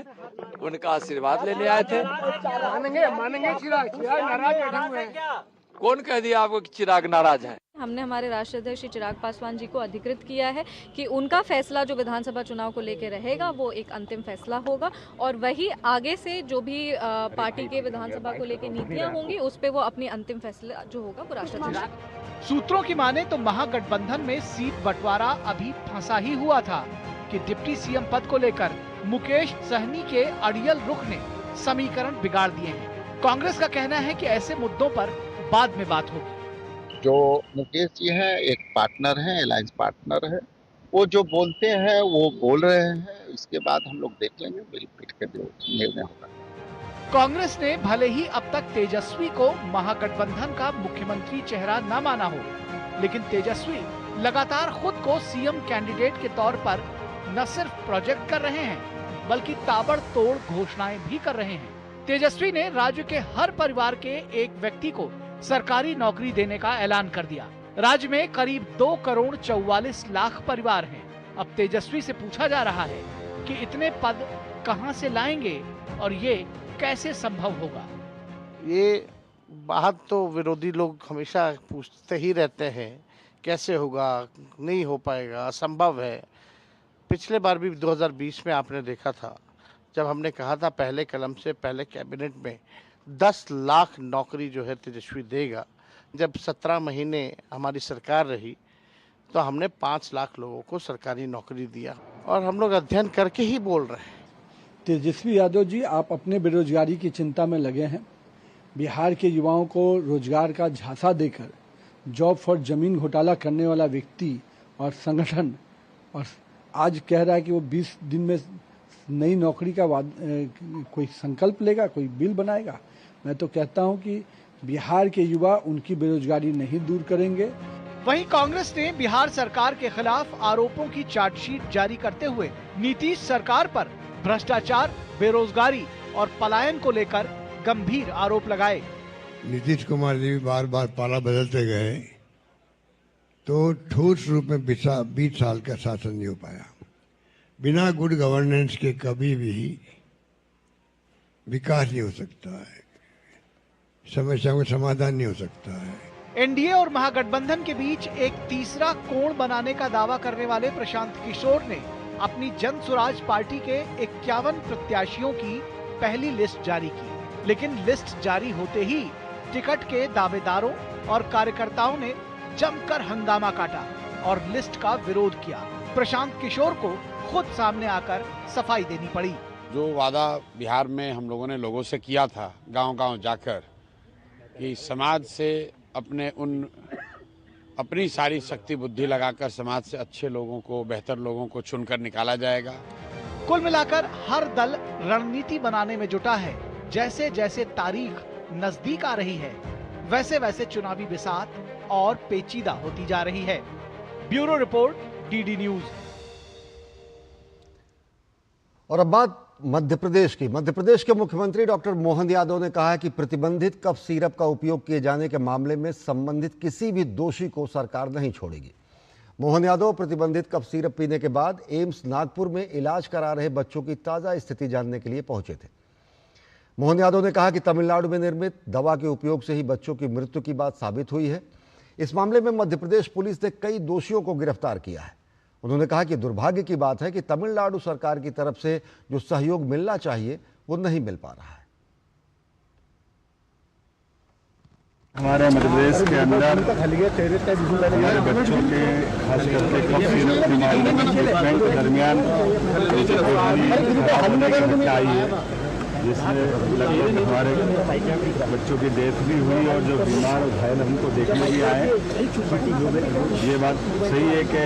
उनका आशीर्वाद लेने आए थे। मानेंगे चिराग नाराज बैठे हुए हैं। कौन कह दिया आपको कि चिराग नाराज है? हमने हमारे राष्ट्रीय अध्यक्ष श्री चिराग पासवान जी को अधिकृत किया है कि उनका फैसला जो विधानसभा चुनाव को लेकर रहेगा वो एक अंतिम फैसला होगा और वही आगे से जो भी पार्टी के विधानसभा को लेकर नीतियां होंगी उस पे वो अपनी अंतिम फैसला जो होगा वो राष्ट्रीय अध्यक्ष। सूत्रों की माने तो महागठबंधन में सीट बंटवारा अभी फंसा ही हुआ था कि डिप्टी सीएम पद को लेकर मुकेश सहनी के अड़ियल रुख ने समीकरण बिगाड़ दिए हैं। कांग्रेस का कहना है कि ऐसे मुद्दों पर बाद में बात होगी। जो मुकेश जी हैं एक पार्टनर हैं, अलायंस पार्टनर है, वो जो बोलते हैं वो बोल रहे हैं, इसके बाद हम लोग देख लेंगे, बिल पीट के जो निर्णय होगा। कांग्रेस ने भले ही अब तक तेजस्वी को महागठबंधन का मुख्यमंत्री चेहरा न माना हो, लेकिन तेजस्वी लगातार खुद को सीएम कैंडिडेट के तौर पर न सिर्फ प्रोजेक्ट कर रहे हैं बल्कि ताबड़तोड़ घोषणाएं भी कर रहे हैं। तेजस्वी ने राज्य के हर परिवार के एक व्यक्ति को सरकारी नौकरी देने का ऐलान कर दिया। राज्य में करीब 2,44,00,000 परिवार हैं। अब तेजस्वी से पूछा जा रहा है कि इतने पद कहां से लाएंगे और ये कैसे संभव होगा। ये बात तो विरोधी लोग हमेशा पूछते ही रहते हैं, कैसे होगा, नहीं हो पाएगा, असंभव है। पिछले बार भी 2020 में आपने देखा था जब हमने कहा था पहले कलम से पहले कैबिनेट में 10 लाख नौकरी जो है तेजस्वी देगा। जब 17 महीने हमारी सरकार रही तो हमने 5 लाख लोगों को सरकारी नौकरी दिया और हम लोग अध्ययन करके ही बोल रहे हैं। तेजस्वी यादव जी, आप अपने बेरोजगारी की चिंता में लगे हैं। बिहार के युवाओं को रोजगार का झांसा देकर जॉब फॉर जमीन घोटाला करने वाला व्यक्ति और संगठन और आज कह रहा है कि वो 20 दिन में नई नौकरी का कोई संकल्प लेगा, कोई बिल बनाएगा। मैं तो कहता हूं कि बिहार के युवा उनकी बेरोजगारी नहीं दूर करेंगे। वहीं कांग्रेस ने बिहार सरकार के खिलाफ आरोपों की चार्जशीट जारी करते हुए नीतीश सरकार पर भ्रष्टाचार, बेरोजगारी और पलायन को लेकर गंभीर आरोप लगाए। नीतीश कुमार जी बार बार पाला बदलते गए तो ठोस रूप में 20 साल का शासन नहीं हो पाया। बिना गुड गवर्नेंस के कभी भी विकास नहीं हो सकता है, समस्याओं का समाधान नहीं हो सकता है। एनडीए और महागठबंधन के बीच एक तीसरा कोण बनाने का दावा करने वाले प्रशांत किशोर ने अपनी जन स्वराज पार्टी के 51 प्रत्याशियों की पहली लिस्ट जारी की, लेकिन लिस्ट जारी होते ही टिकट के दावेदारों और कार्यकर्ताओं ने जमकर हंगामा काटा और लिस्ट का विरोध किया। प्रशांत किशोर को खुद सामने आकर सफाई देनी पड़ी। जो वादा बिहार में हम लोगों ने लोगों से किया था गांव-गांव जाकर कि समाज से अपनी सारी शक्ति बुद्धि लगाकर समाज से अच्छे लोगों को, बेहतर लोगों को चुनकर निकाला जाएगा। कुल मिलाकर हर दल रणनीति बनाने में जुटा है। जैसे जैसे तारीख नजदीक आ रही है, वैसे वैसे चुनावी बिसात और पेचीदा होती जा रही है। Bureau report, DD news. और अब बात मध्य प्रदेश की। मध्य प्रदेश के मुख्यमंत्री डॉक्टर मोहन यादव ने कहा है कि प्रतिबंधित कफ सिरप का उपयोग किए जाने के मामले में संबंधित किसी भी दोषी को सरकार नहीं छोड़ेगी। मोहन यादव प्रतिबंधित कफ सिरप पीने के बाद एम्स नागपुर में इलाज करा रहे बच्चों की ताजा स्थिति जानने के लिए पहुंचे थे। मोहन यादव ने कहा कि तमिलनाडु में निर्मित दवा के उपयोग से ही बच्चों की मृत्यु की बात साबित हुई है। इस मामले में मध्य प्रदेश पुलिस ने कई दोषियों को गिरफ्तार किया है। उन्होंने कहा कि दुर्भाग्य की बात है कि तमिलनाडु सरकार की तरफ से जो सहयोग मिलना चाहिए वो नहीं मिल पा रहा है। हमारे मध्य प्रदेश के अंदर हमारे बच्चों के खास करके कफ सिरप के मामले में ट्रीटमेंट के दरमियान आई है, जिसमें लगभग हमारे बच्चों की डेथ भी हुई और जो बीमार और घायल हमको देखने भी आए। ये बात सही है कि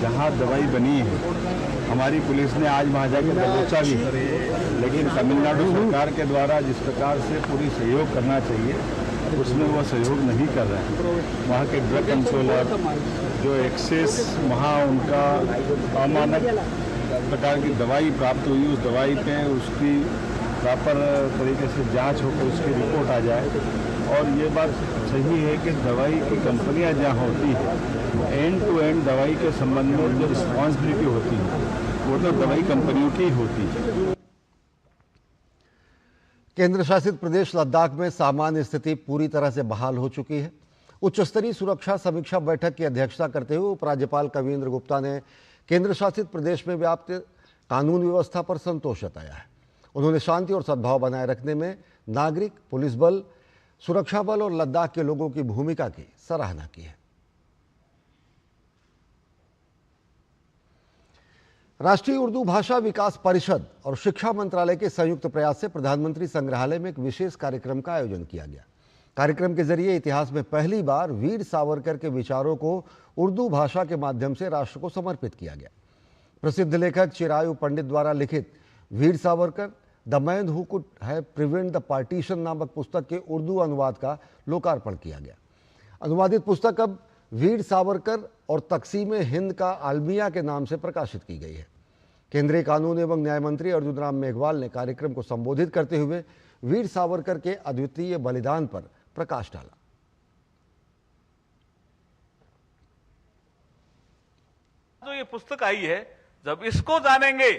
जहाँ दवाई बनी है हमारी पुलिस ने आज वहाँ जाकर दबोचा भी है, लेकिन तमिलनाडु सरकार के द्वारा जिस प्रकार से पूरी सहयोग करना चाहिए उसमें वो सहयोग नहीं कर रहे हैं। वहाँ के ड्रग कंट्रोलर जो एक्सेस वहाँ उनका अमानक प्रकार की दवाई प्राप्त हुई, उस दवाई पे उसकी प्रॉपर तरीके से जांच होकर उसकी रिपोर्ट आ जाए। और ये बात सही है कि दवाई की कंपनियां जहाँ होती है एंड टू एंड दवाई के संबंध में जो रिस्पॉन्सिबिलिटी होती है वो तो दवाई कंपनियों की होती है। केंद्र शासित प्रदेश लद्दाख में सामान्य स्थिति पूरी तरह से बहाल हो चुकी है। उच्च स्तरीय सुरक्षा समीक्षा बैठक की अध्यक्षता करते हुए उपराज्यपाल कविंद्र गुप्ता ने केंद्र शासित प्रदेश में व्याप्त कानून व्यवस्था पर संतोष जताया है। उन्होंने शांति और सद्भाव बनाए रखने में नागरिक, पुलिस बल, सुरक्षा बल और लद्दाख के लोगों की भूमिका की सराहना की है। राष्ट्रीय उर्दू भाषा विकास परिषद और शिक्षा मंत्रालय के संयुक्त प्रयास से प्रधानमंत्री संग्रहालय में एक विशेष कार्यक्रम का आयोजन किया गया। कार्यक्रम के जरिए इतिहास में पहली बार वीर सावरकर के विचारों को उर्दू भाषा के माध्यम से राष्ट्र को समर्पित किया गया। प्रसिद्ध लेखक चिरायु पंडित द्वारा लिखित Veer Savarkar the man who could have prevent the partition नामक पुस्तक के उर्दू अनुवाद का लोकार्पण किया गया। अनुवादित पुस्तक अब वीर सावरकर और तकसीम हिंद का आलमिया के नाम से प्रकाशित की गई है। केंद्रीय कानून एवं न्याय मंत्री अर्जुन राम मेघवाल ने कार्यक्रम को संबोधित करते हुए वीर सावरकर के अद्वितीय बलिदान पर प्रकाश डाला। जो ये पुस्तक आई है, जब इसको जानेंगे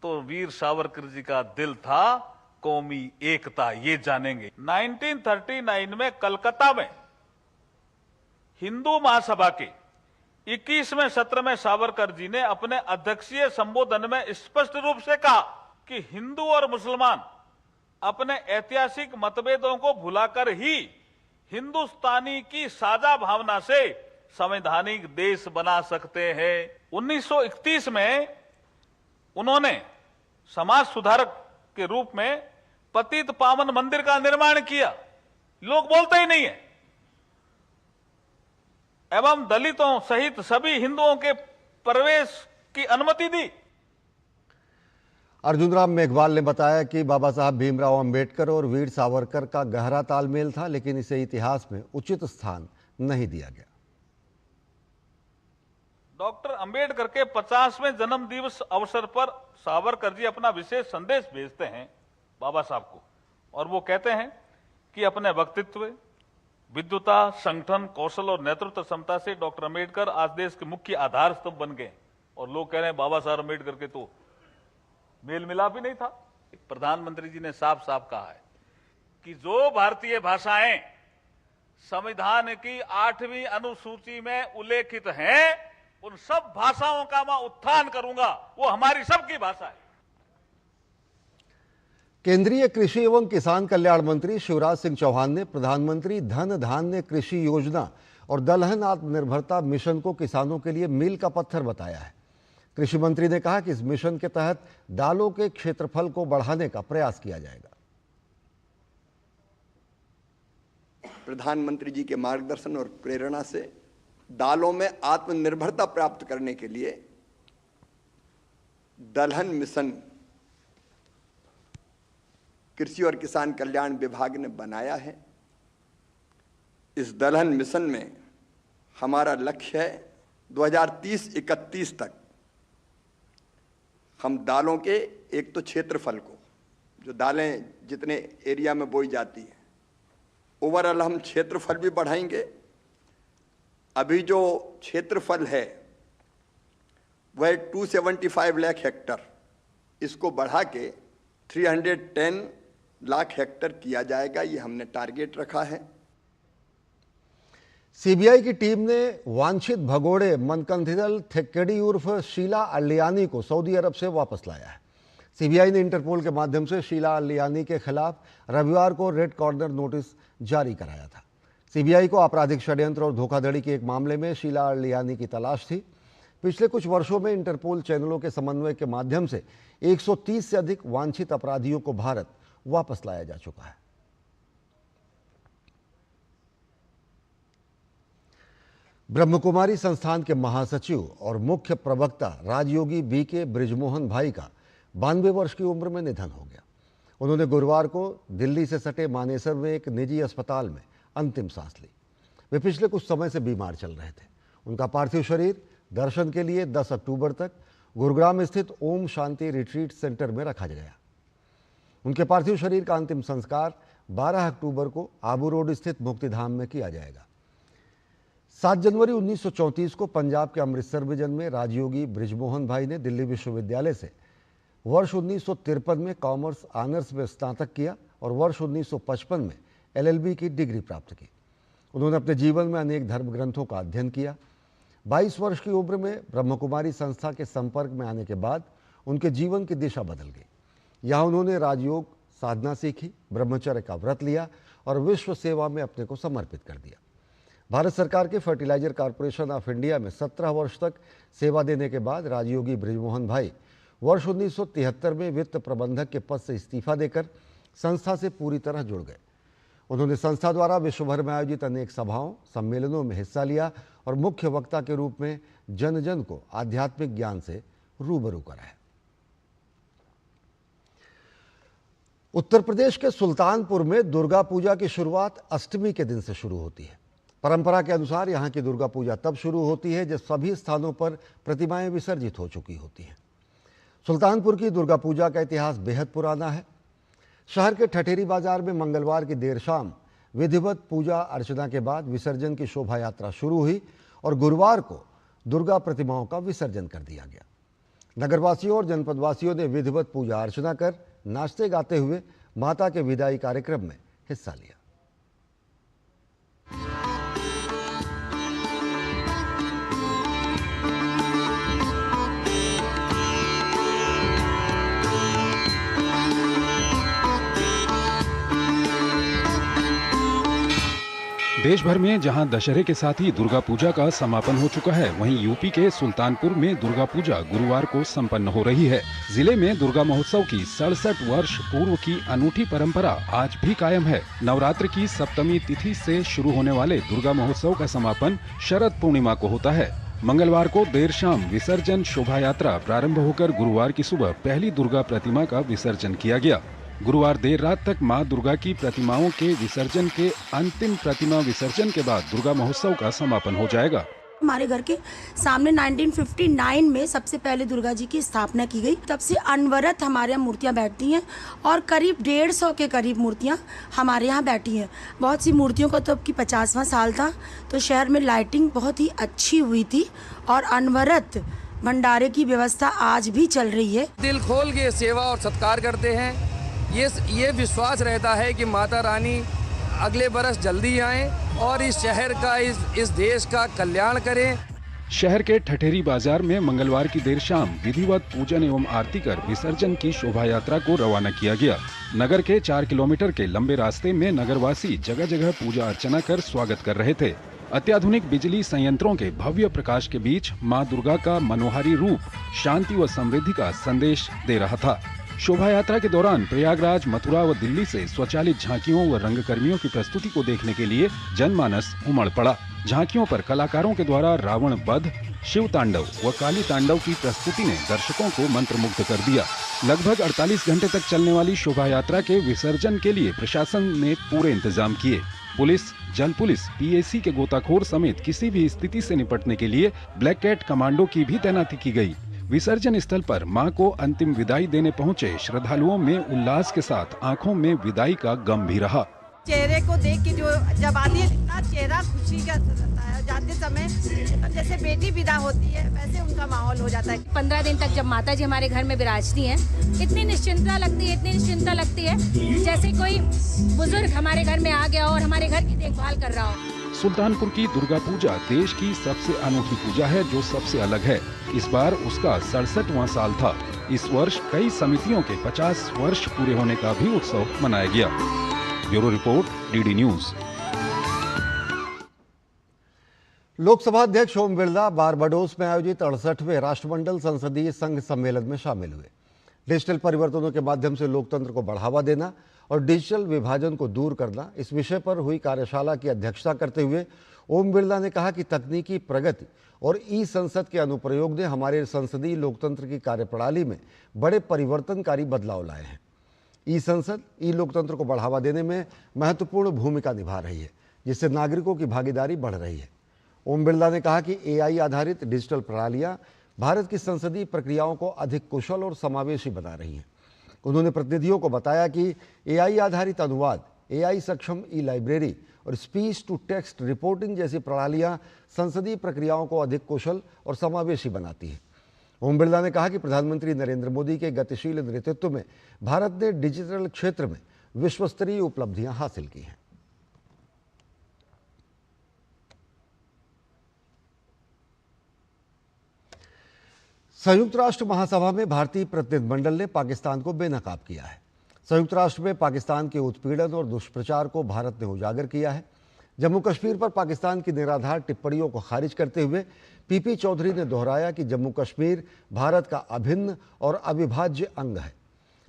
तो वीर सावरकर जी का दिल था कौमी एकता, ये जानेंगे। 1939 में कलकत्ता में हिंदू महासभा के 21वें सत्र में सावरकर जी ने अपने अध्यक्षीय संबोधन में स्पष्ट रूप से कहा कि हिंदू और मुसलमान अपने ऐतिहासिक मतभेदों को भुलाकर ही हिंदुस्तानी की साझा भावना से संवैधानिक देश बना सकते हैं। 1931 में उन्होंने समाज सुधारक के रूप में पतित पावन मंदिर का निर्माण किया, लोग बोलते ही नहीं है, एवं दलितों सहित सभी हिंदुओं के प्रवेश की अनुमति दी। अर्जुन राम मेघवाल ने बताया कि बाबा साहब भीमराव अंबेडकर और वीर सावरकर का गहरा तालमेल था, लेकिन इसे इतिहास में उचित स्थान नहीं दिया गया। डॉक्टर अंबेडकर के 50वें जन्म दिवस अवसर पर सावरकर जी अपना विशेष संदेश भेजते हैं बाबा साहब को, और वो कहते हैं कि अपने व्यक्तित्व, विद्वता, संगठन, कौशल और नेतृत्व क्षमता से डॉक्टर अंबेडकर आज देश के मुख्य आधार स्तंभ बन गए। और लोग कह रहे हैं बाबा साहब अंबेडकर के तो मेल मिलाप ही नहीं था। प्रधानमंत्री जी ने साफ साफ कहा है कि जो भारतीय भाषाएं संविधान की 8वीं अनुसूची में उल्लेखित हैं, उन सब भाषाओं का मैं उत्थान करूंगा, वो हमारी सबकी भाषा है। केंद्रीय कृषि एवं किसान कल्याण मंत्री शिवराज सिंह चौहान ने प्रधानमंत्री धन धान्य कृषि योजना और दलहन आत्मनिर्भरता मिशन को किसानों के लिए मील का पत्थर बताया है। कृषि मंत्री ने कहा कि इस मिशन के तहत दालों के क्षेत्रफल को बढ़ाने का प्रयास किया जाएगा। प्रधानमंत्री जी के मार्गदर्शन और प्रेरणा से दालों में आत्मनिर्भरता प्राप्त करने के लिए दलहन मिशन कृषि और किसान कल्याण विभाग ने बनाया है। इस दलहन मिशन में हमारा लक्ष्य है 2030-31 तक हम दालों के एक तो क्षेत्रफल को, जो दालें जितने एरिया में बोई जाती हैं, ओवरऑल हम क्षेत्रफल भी बढ़ाएंगे। अभी जो क्षेत्रफल है वह 275 लाख हेक्टर, इसको बढ़ा के 310 लाख हेक्टर किया जाएगा, ये हमने टारगेट रखा है। सीबीआई की टीम ने वांछित भगोड़े मनकंथिदल थेक्केडी उर्फ शीला अलियानी को सऊदी अरब से वापस लाया है। सीबीआई ने इंटरपोल के माध्यम से शीला अलियानी के खिलाफ रविवार को रेड कॉर्नर नोटिस जारी कराया था। सीबीआई को आपराधिक षड्यंत्र और धोखाधड़ी के एक मामले में शीला अलियानी की तलाश थी। पिछले कुछ वर्षों में इंटरपोल चैनलों के समन्वय के माध्यम से 130 से अधिक वांछित अपराधियों को भारत वापस लाया जा चुका है। ब्रह्मकुमारी संस्थान के महासचिव और मुख्य प्रवक्ता राजयोगी बीके बृजमोहन भाई का 92 वर्ष की उम्र में निधन हो गया। उन्होंने गुरुवार को दिल्ली से सटे मानेसर में एक निजी अस्पताल में अंतिम सांस ली। वे पिछले कुछ समय से बीमार चल रहे थे। उनका पार्थिव शरीर दर्शन के लिए 10 अक्टूबर तक गुरुग्राम स्थित ओम शांति रिट्रीट सेंटर में रखा गया। उनके पार्थिव शरीर का अंतिम संस्कार 12 अक्टूबर को आबू रोड स्थित मुक्तिधाम में किया जाएगा। 7 जनवरी 1934 को पंजाब के अमृतसर में जन्मे राजयोगी बृजमोहन भाई ने दिल्ली विश्वविद्यालय से वर्ष 1953 में कॉमर्स ऑनर्स में स्नातक किया और वर्ष 1955 में एलएलबी की डिग्री प्राप्त की। उन्होंने अपने जीवन में अनेक धर्म ग्रंथों का अध्ययन किया। 22 वर्ष की उम्र में ब्रह्मकुमारी संस्था के संपर्क में आने के बाद उनके जीवन की दिशा बदल गई। यहाँ उन्होंने राजयोग साधना सीखी, ब्रह्मचर्य का व्रत लिया और विश्व सेवा में अपने को समर्पित कर दिया। भारत सरकार के फर्टिलाइजर कॉरपोरेशन ऑफ इंडिया में 17 वर्ष तक सेवा देने के बाद राजयोगी बृजमोहन भाई वर्ष 1973 में वित्त प्रबंधक के पद से इस्तीफा देकर संस्था से पूरी तरह जुड़ गए। उन्होंने संस्था द्वारा विश्व भर में आयोजित अनेक सभाओं, सम्मेलनों में हिस्सा लिया और मुख्य वक्ता के रूप में जन जन को आध्यात्मिक ज्ञान से रूबरू कराया। उत्तर प्रदेश के सुल्तानपुर में दुर्गा पूजा की शुरुआत अष्टमी के दिन से शुरू होती है। परंपरा के अनुसार यहाँ की दुर्गा पूजा तब शुरू होती है जब सभी स्थानों पर प्रतिमाएं विसर्जित हो चुकी होती हैं। सुल्तानपुर की दुर्गा पूजा का इतिहास बेहद पुराना है। शहर के ठठेरी बाजार में मंगलवार की देर शाम विधिवत पूजा अर्चना के बाद विसर्जन की शोभा यात्रा शुरू हुई और गुरुवार को दुर्गा प्रतिमाओं का विसर्जन कर दिया गया। नगरवासियों और जनपदवासियों ने विधिवत पूजा अर्चना कर नाचते गाते हुए माता के विदाई कार्यक्रम में हिस्सा लिया। देश भर में जहां दशहरे के साथ ही दुर्गा पूजा का समापन हो चुका है, वहीं यूपी के सुल्तानपुर में दुर्गा पूजा गुरुवार को संपन्न हो रही है। जिले में दुर्गा महोत्सव की 67 वर्ष पूर्व की अनूठी परंपरा आज भी कायम है। नवरात्र की सप्तमी तिथि से शुरू होने वाले दुर्गा महोत्सव का समापन शरद पूर्णिमा को होता है। मंगलवार को देर शाम विसर्जन शोभा यात्रा प्रारंभ होकर गुरुवार की सुबह पहली दुर्गा प्रतिमा का विसर्जन किया गया। गुरुवार देर रात तक मां दुर्गा की प्रतिमाओं के विसर्जन के अंतिम प्रतिमा विसर्जन के बाद दुर्गा महोत्सव का समापन हो जाएगा। हमारे घर के सामने 1959 में सबसे पहले दुर्गा जी की स्थापना की गई। तब से अनवरत हमारे यहाँ मूर्तियाँ बैठती हैं और करीब 150 के करीब मूर्तियाँ हमारे यहाँ बैठी हैं। बहुत सी मूर्तियों का तो अब की 50वां साल था, तो शहर में लाइटिंग बहुत ही अच्छी हुई थी और अनवरत भंडारे की व्यवस्था आज भी चल रही है। दिल खोल के सेवा और सत्कार करते हैं। ये विश्वास रहता है कि माता रानी अगले बरस जल्दी आएं और इस शहर का इस देश का कल्याण करें। शहर के ठठेरी बाजार में मंगलवार की देर शाम विधिवत पूजन एवं आरती कर विसर्जन की शोभा यात्रा को रवाना किया गया। नगर के 4 किलोमीटर के लंबे रास्ते में नगरवासी जगह जगह पूजा अर्चना कर स्वागत कर रहे थे। अत्याधुनिक बिजली संयंत्रों के भव्य प्रकाश के बीच मां दुर्गा का मनोहारी रूप शांति व समृद्धि का संदेश दे रहा था। शोभा यात्रा के दौरान प्रयागराज, मथुरा व दिल्ली से स्वचालित झांकियों व रंगकर्मियों की प्रस्तुति को देखने के लिए जनमानस उमड़ पड़ा। झांकियों पर कलाकारों के द्वारा रावण वध, शिव तांडव व काली तांडव की प्रस्तुति ने दर्शकों को मंत्रमुग्ध कर दिया। लगभग 48 घंटे तक चलने वाली शोभा यात्रा के विसर्जन के लिए प्रशासन ने पूरे इंतजाम किए। पुलिस, जल पुलिस, पीएसी के गोताखोर समेत किसी भी स्थिति से निपटने के लिए ब्लैक कैट कमांडो की भी तैनाती की गई। विसर्जन स्थल पर मां को अंतिम विदाई देने पहुंचे श्रद्धालुओं में उल्लास के साथ आंखों में विदाई का गम भी रहा। चेहरे को देख के जो जब आती है, इतना चेहरा खुशी का रहता है। जाते समय जैसे बेटी विदा होती है वैसे उनका माहौल हो जाता है। 15 दिन तक जब माता जी हमारे घर में विराजती हैं, इतनी निश्चिंतता लगती है जैसे कोई बुजुर्ग हमारे घर में आ गया और हमारे घर की देखभाल कर रहा हो। सुल्तानपुर की दुर्गा पूजा देश की सबसे अनोखी पूजा है जो सबसे अलग है। इस बार उसका 67वां साल था। इस वर्ष कई समितियों के 50 वर्ष पूरे होने का भी उत्सव मनाया गया। Bureau report, DD news. Lok Sabha अध्यक्ष ओम बिरला बारबाडोस में आयोजित 68वें राष्ट्रमंडल संसदीय संघ सम्मेलन में शामिल हुए। डिजिटल परिवर्तनों के माध्यम से लोकतंत्र को बढ़ावा देना और डिजिटल विभाजन को दूर करना, इस विषय पर हुई कार्यशाला की अध्यक्षता करते हुए ओम बिरला ने कहा कि तकनीकी प्रगति और ई संसद के अनुप्रयोग ने हमारे संसदीय लोकतंत्र की कार्यप्रणाली में बड़े परिवर्तनकारी बदलाव लाए हैं। ई संसद ई लोकतंत्र को बढ़ावा देने में महत्वपूर्ण भूमिका निभा रही है, जिससे नागरिकों की भागीदारी बढ़ रही है। ओम बिरला ने कहा कि एआई आधारित डिजिटल प्रणालियां भारत की संसदीय प्रक्रियाओं को अधिक कुशल और समावेशी बना रही हैं। उन्होंने प्रतिनिधियों को बताया कि एआई आधारित अनुवाद, एआई सक्षम ई लाइब्रेरी और स्पीच टू टेक्स्ट रिपोर्टिंग जैसी प्रणालियां संसदीय प्रक्रियाओं को अधिक कुशल और समावेशी बनाती हैं। ओम बिरला ने कहा कि प्रधानमंत्री नरेंद्र मोदी के गतिशील नेतृत्व में भारत ने डिजिटल क्षेत्र में विश्वस्तरीय उपलब्धियां हासिल की हैं। संयुक्त राष्ट्र महासभा में भारतीय प्रतिनिधिमंडल ने पाकिस्तान को बेनकाब किया है। संयुक्त राष्ट्र में पाकिस्तान के उत्पीड़न और दुष्प्रचार को भारत ने उजागर किया है। जम्मू कश्मीर पर पाकिस्तान की निराधार टिप्पणियों को खारिज करते हुए पीपी चौधरी ने दोहराया कि जम्मू कश्मीर भारत का अभिन्न और अविभाज्य अंग है।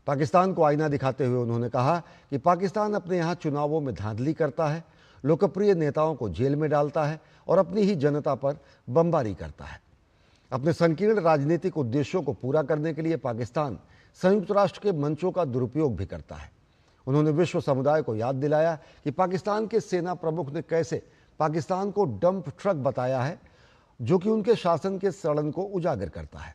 पाकिस्तान को आईना दिखाते हुए उन्होंने कहा कि पाकिस्तान अपने यहाँ चुनावों में धांधली करता है, लोकप्रिय नेताओं को जेल में डालता है और अपनी ही जनता पर बमबारी करता है। अपने संकीर्ण राजनीतिक उद्देश्यों को पूरा करने के लिए पाकिस्तान संयुक्त राष्ट्र के मंचों का दुरुपयोग भी करता है। उन्होंने विश्व समुदाय को याद दिलाया कि पाकिस्तान के सेना प्रमुख ने कैसे पाकिस्तान को डंप ट्रक बताया है, जो कि उनके शासन के सड़न को उजागर करता है।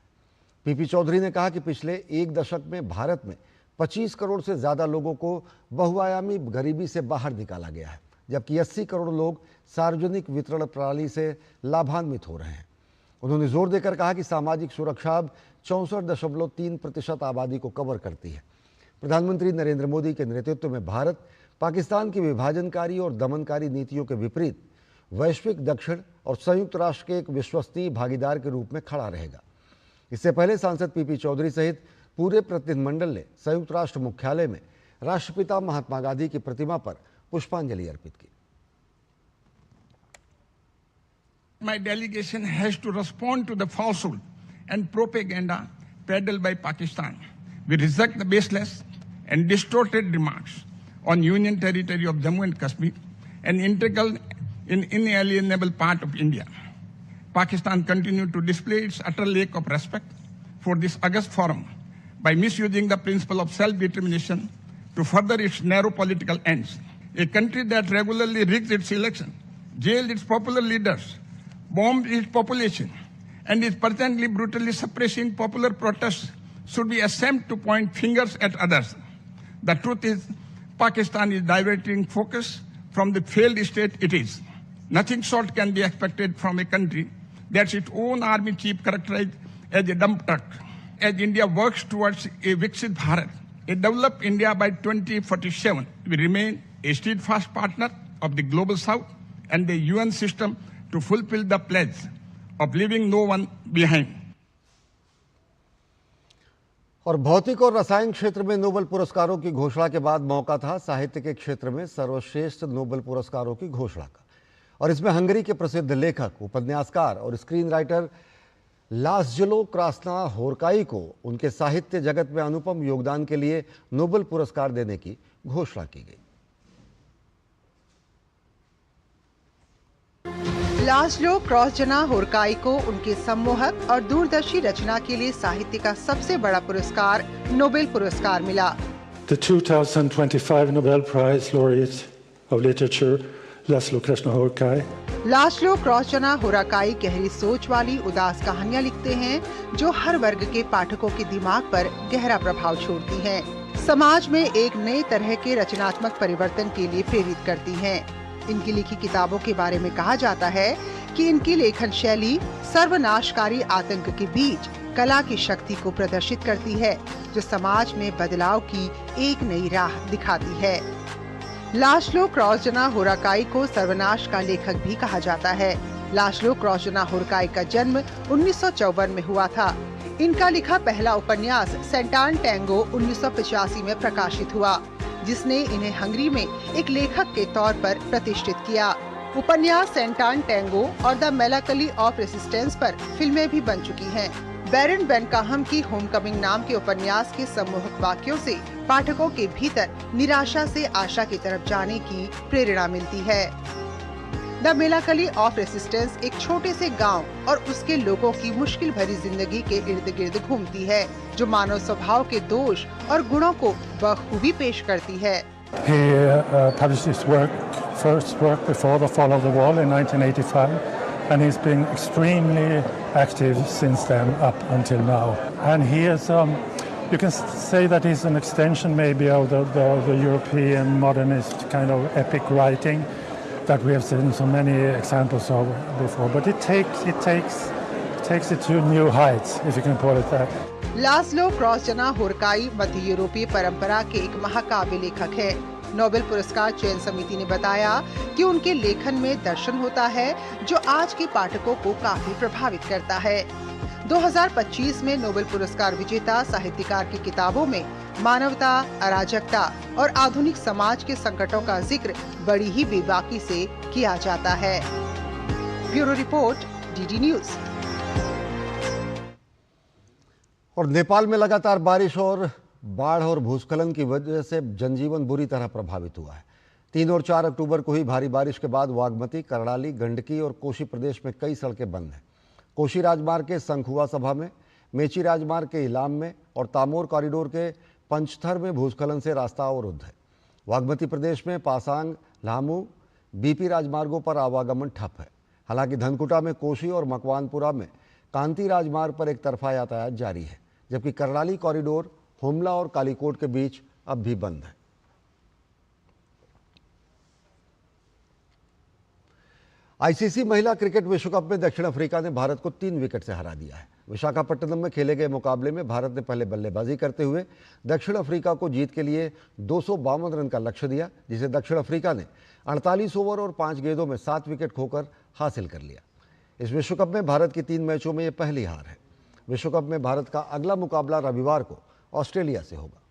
पीपी चौधरी ने कहा कि पिछले एक दशक में भारत में 25 करोड़ से ज़्यादा लोगों को बहुआयामी गरीबी से बाहर निकाला गया है, जबकि 80 करोड़ लोग सार्वजनिक वितरण प्रणाली से लाभान्वित हो रहे हैं। उन्होंने जोर देकर कहा कि सामाजिक सुरक्षा अब 64.3% आबादी को कवर करती है। प्रधानमंत्री नरेंद्र मोदी के नेतृत्व में भारत पाकिस्तान की विभाजनकारी और दमनकारी नीतियों के विपरीत वैश्विक दक्षिण और संयुक्त राष्ट्र के एक विश्वसनीय भागीदार के रूप में खड़ा रहेगा। इससे पहले सांसद पीपी चौधरी सहित पूरे प्रतिनिधिमंडल ने संयुक्त राष्ट्र मुख्यालय में राष्ट्रपिता महात्मा गांधी की प्रतिमा पर पुष्पांजलि अर्पित की। My delegation has to respond to the falsehood and propaganda peddled by Pakistan. We reject the baseless and distorted remarks on Union territory of Jammu and Kashmir, an integral and inalienable part of India. Pakistan continued to display its utter lack of respect for this august forum by misusing the principle of self-determination to further its narrow political ends. A country that regularly rigs its election, jailed its popular leaders, bombed its population, and is presently brutally suppressing popular protests should be ashamed to point fingers at others. The truth is, Pakistan is diverting focus from the failed state it is. Nothing short can be expected from a country that its own army chief characterized as a dump truck. As India works towards a Viksit Bharat, a developed India by 2047, we remain a steadfast partner of the Global South and the UN system to fulfill the pledge of leaving no one behind. और भौतिक और रसायन क्षेत्र में Nobel पुरस्कारों की घोषणा के बाद मौका था साहित्य के क्षेत्र में सर्वश्रेष्ठ नोबेल पुरस्कारों की घोषणा का। और इसमें हंगरी के प्रसिद्ध लेखक, उपन्यासकार और स्क्रीन राइटर लास्लो क्रास्ना-होर्काई को उनके साहित्य जगत में अनुपम योगदान के लिए नोबेल पुरस्कार देने की घोषणा की गई। लास्लो क्रास्ना-होर्काई को उनके सम्मोहक और दूरदर्शी रचना के लिए साहित्य का सबसे बड़ा पुरस्कार नोबेल पुरस्कार मिला। The 2025 Nobel Prize laureate of literature, Laslo क्रास्ना-होर्काई। Laslo क्रास्ना-होर्काई गहरी सोच वाली उदास कहानियां लिखते हैं जो हर वर्ग के पाठकों के दिमाग पर गहरा प्रभाव छोड़ती हैं। समाज में एक नए तरह के रचनात्मक परिवर्तन के लिए प्रेरित करती हैं। इनकी लिखी किताबों के बारे में कहा जाता है कि इनकी लेखन शैली सर्वनाशकारी आतंक के बीच कला की शक्ति को प्रदर्शित करती है, जो समाज में बदलाव की एक नई राह दिखाती है। लास्लो क्रास्ना-होर्काई को सर्वनाश का लेखक भी कहा जाता है। लास्लो क्रास्ना-होर्काई का जन्म 1954 में हुआ था। इनका लिखा पहला उपन्यास सेंटान टैंगो 1985 में प्रकाशित हुआ, जिसने इन्हें हंगरी में एक लेखक के तौर पर प्रतिष्ठित किया। उपन्यास सेंटान टैंगो और द मेलांकोली ऑफ रेजिस्टेंस पर फिल्में भी बन चुकी हैं। बैरन बेनकाहम की होमकमिंग नाम के उपन्यास के सम्मोहक वाक्यों से पाठकों के भीतर निराशा से आशा की तरफ जाने की प्रेरणा मिलती है। द मेलांकोली ऑफ रेजिस्टेंस एक छोटे से गांव और उसके लोगों की मुश्किल भरी जिंदगी के इर्द गिर्द घूमती है, जो मानव स्वभाव के दोष और गुणों को बखूबी पेश करती है। He published his first work before the fall of the wall in 1985, and he's been extremely active since then up until now. And he is, you can say that he's an extension maybe of the European modernist kind of epic writing that we have seen so many examples of before. But it takes it to new heights, if you can call it that. Laslo क्रास्ना-होर्काई मध्य यूरोपीय परंपरा के एक महाकाव्य लेखक है। Nobel पुरस्कार चयन समिति ने बताया कि उनके लेखन में दर्शन होता है जो आज के पाठकों को काफी प्रभावित करता है। 2025 में नोबेल पुरस्कार विजेता साहित्यकार की किताबों में मानवता, अराजकता और आधुनिक समाज के संकटों का जिक्र बड़ी ही बेबाकी से किया जाता है। Bureau report, DD news. और नेपाल में लगातार बारिश और बाढ़ और भूस्खलन की वजह से जनजीवन बुरी तरह प्रभावित हुआ है। 3 और 4 अक्टूबर को हुई भारी बारिश के बाद बागमती, कर्णाली, गंडकी और कोशी प्रदेश में कई सड़कें बंद हैं। कोशी राजमार्ग के संखुआ सभा में, मेची राजमार्ग के इलाम में और तामोर कॉरिडोर के पंचथर में भूस्खलन से रास्ता अवरुद्ध है। बागमती प्रदेश में पासांग, लामू, बीपी राजमार्गों पर आवागमन ठप है। हालांकि धनकुटा में कोशी और मकवानपुरा में कांती राजमार्ग पर एक तरफा यातायात जारी है, जबकि कर्णाली कॉरिडोर हुमला और कालीकोट के बीच अब भी बंद है। आईसीसी महिला क्रिकेट विश्व कप में दक्षिण अफ्रीका ने भारत को 3 विकेट से हरा दिया है। विशाखापट्टनम में खेले गए मुकाबले में भारत ने पहले बल्लेबाजी करते हुए दक्षिण अफ्रीका को जीत के लिए 252 रन का लक्ष्य दिया, जिसे दक्षिण अफ्रीका ने 48 ओवर और 5 गेंदों में 7 विकेट खोकर हासिल कर लिया। इस विश्व कप में भारत की 3 मैचों में यह पहली हार है। विश्व कप में भारत का अगला मुकाबला रविवार को ऑस्ट्रेलिया से होगा।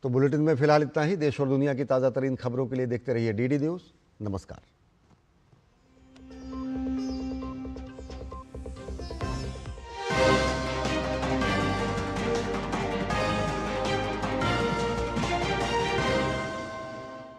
तो बुलेटिन में फिलहाल इतना ही। देश और दुनिया की ताज़ा तरीन खबरों के लिए देखते रहिए डीडी न्यूज़। नमस्कार।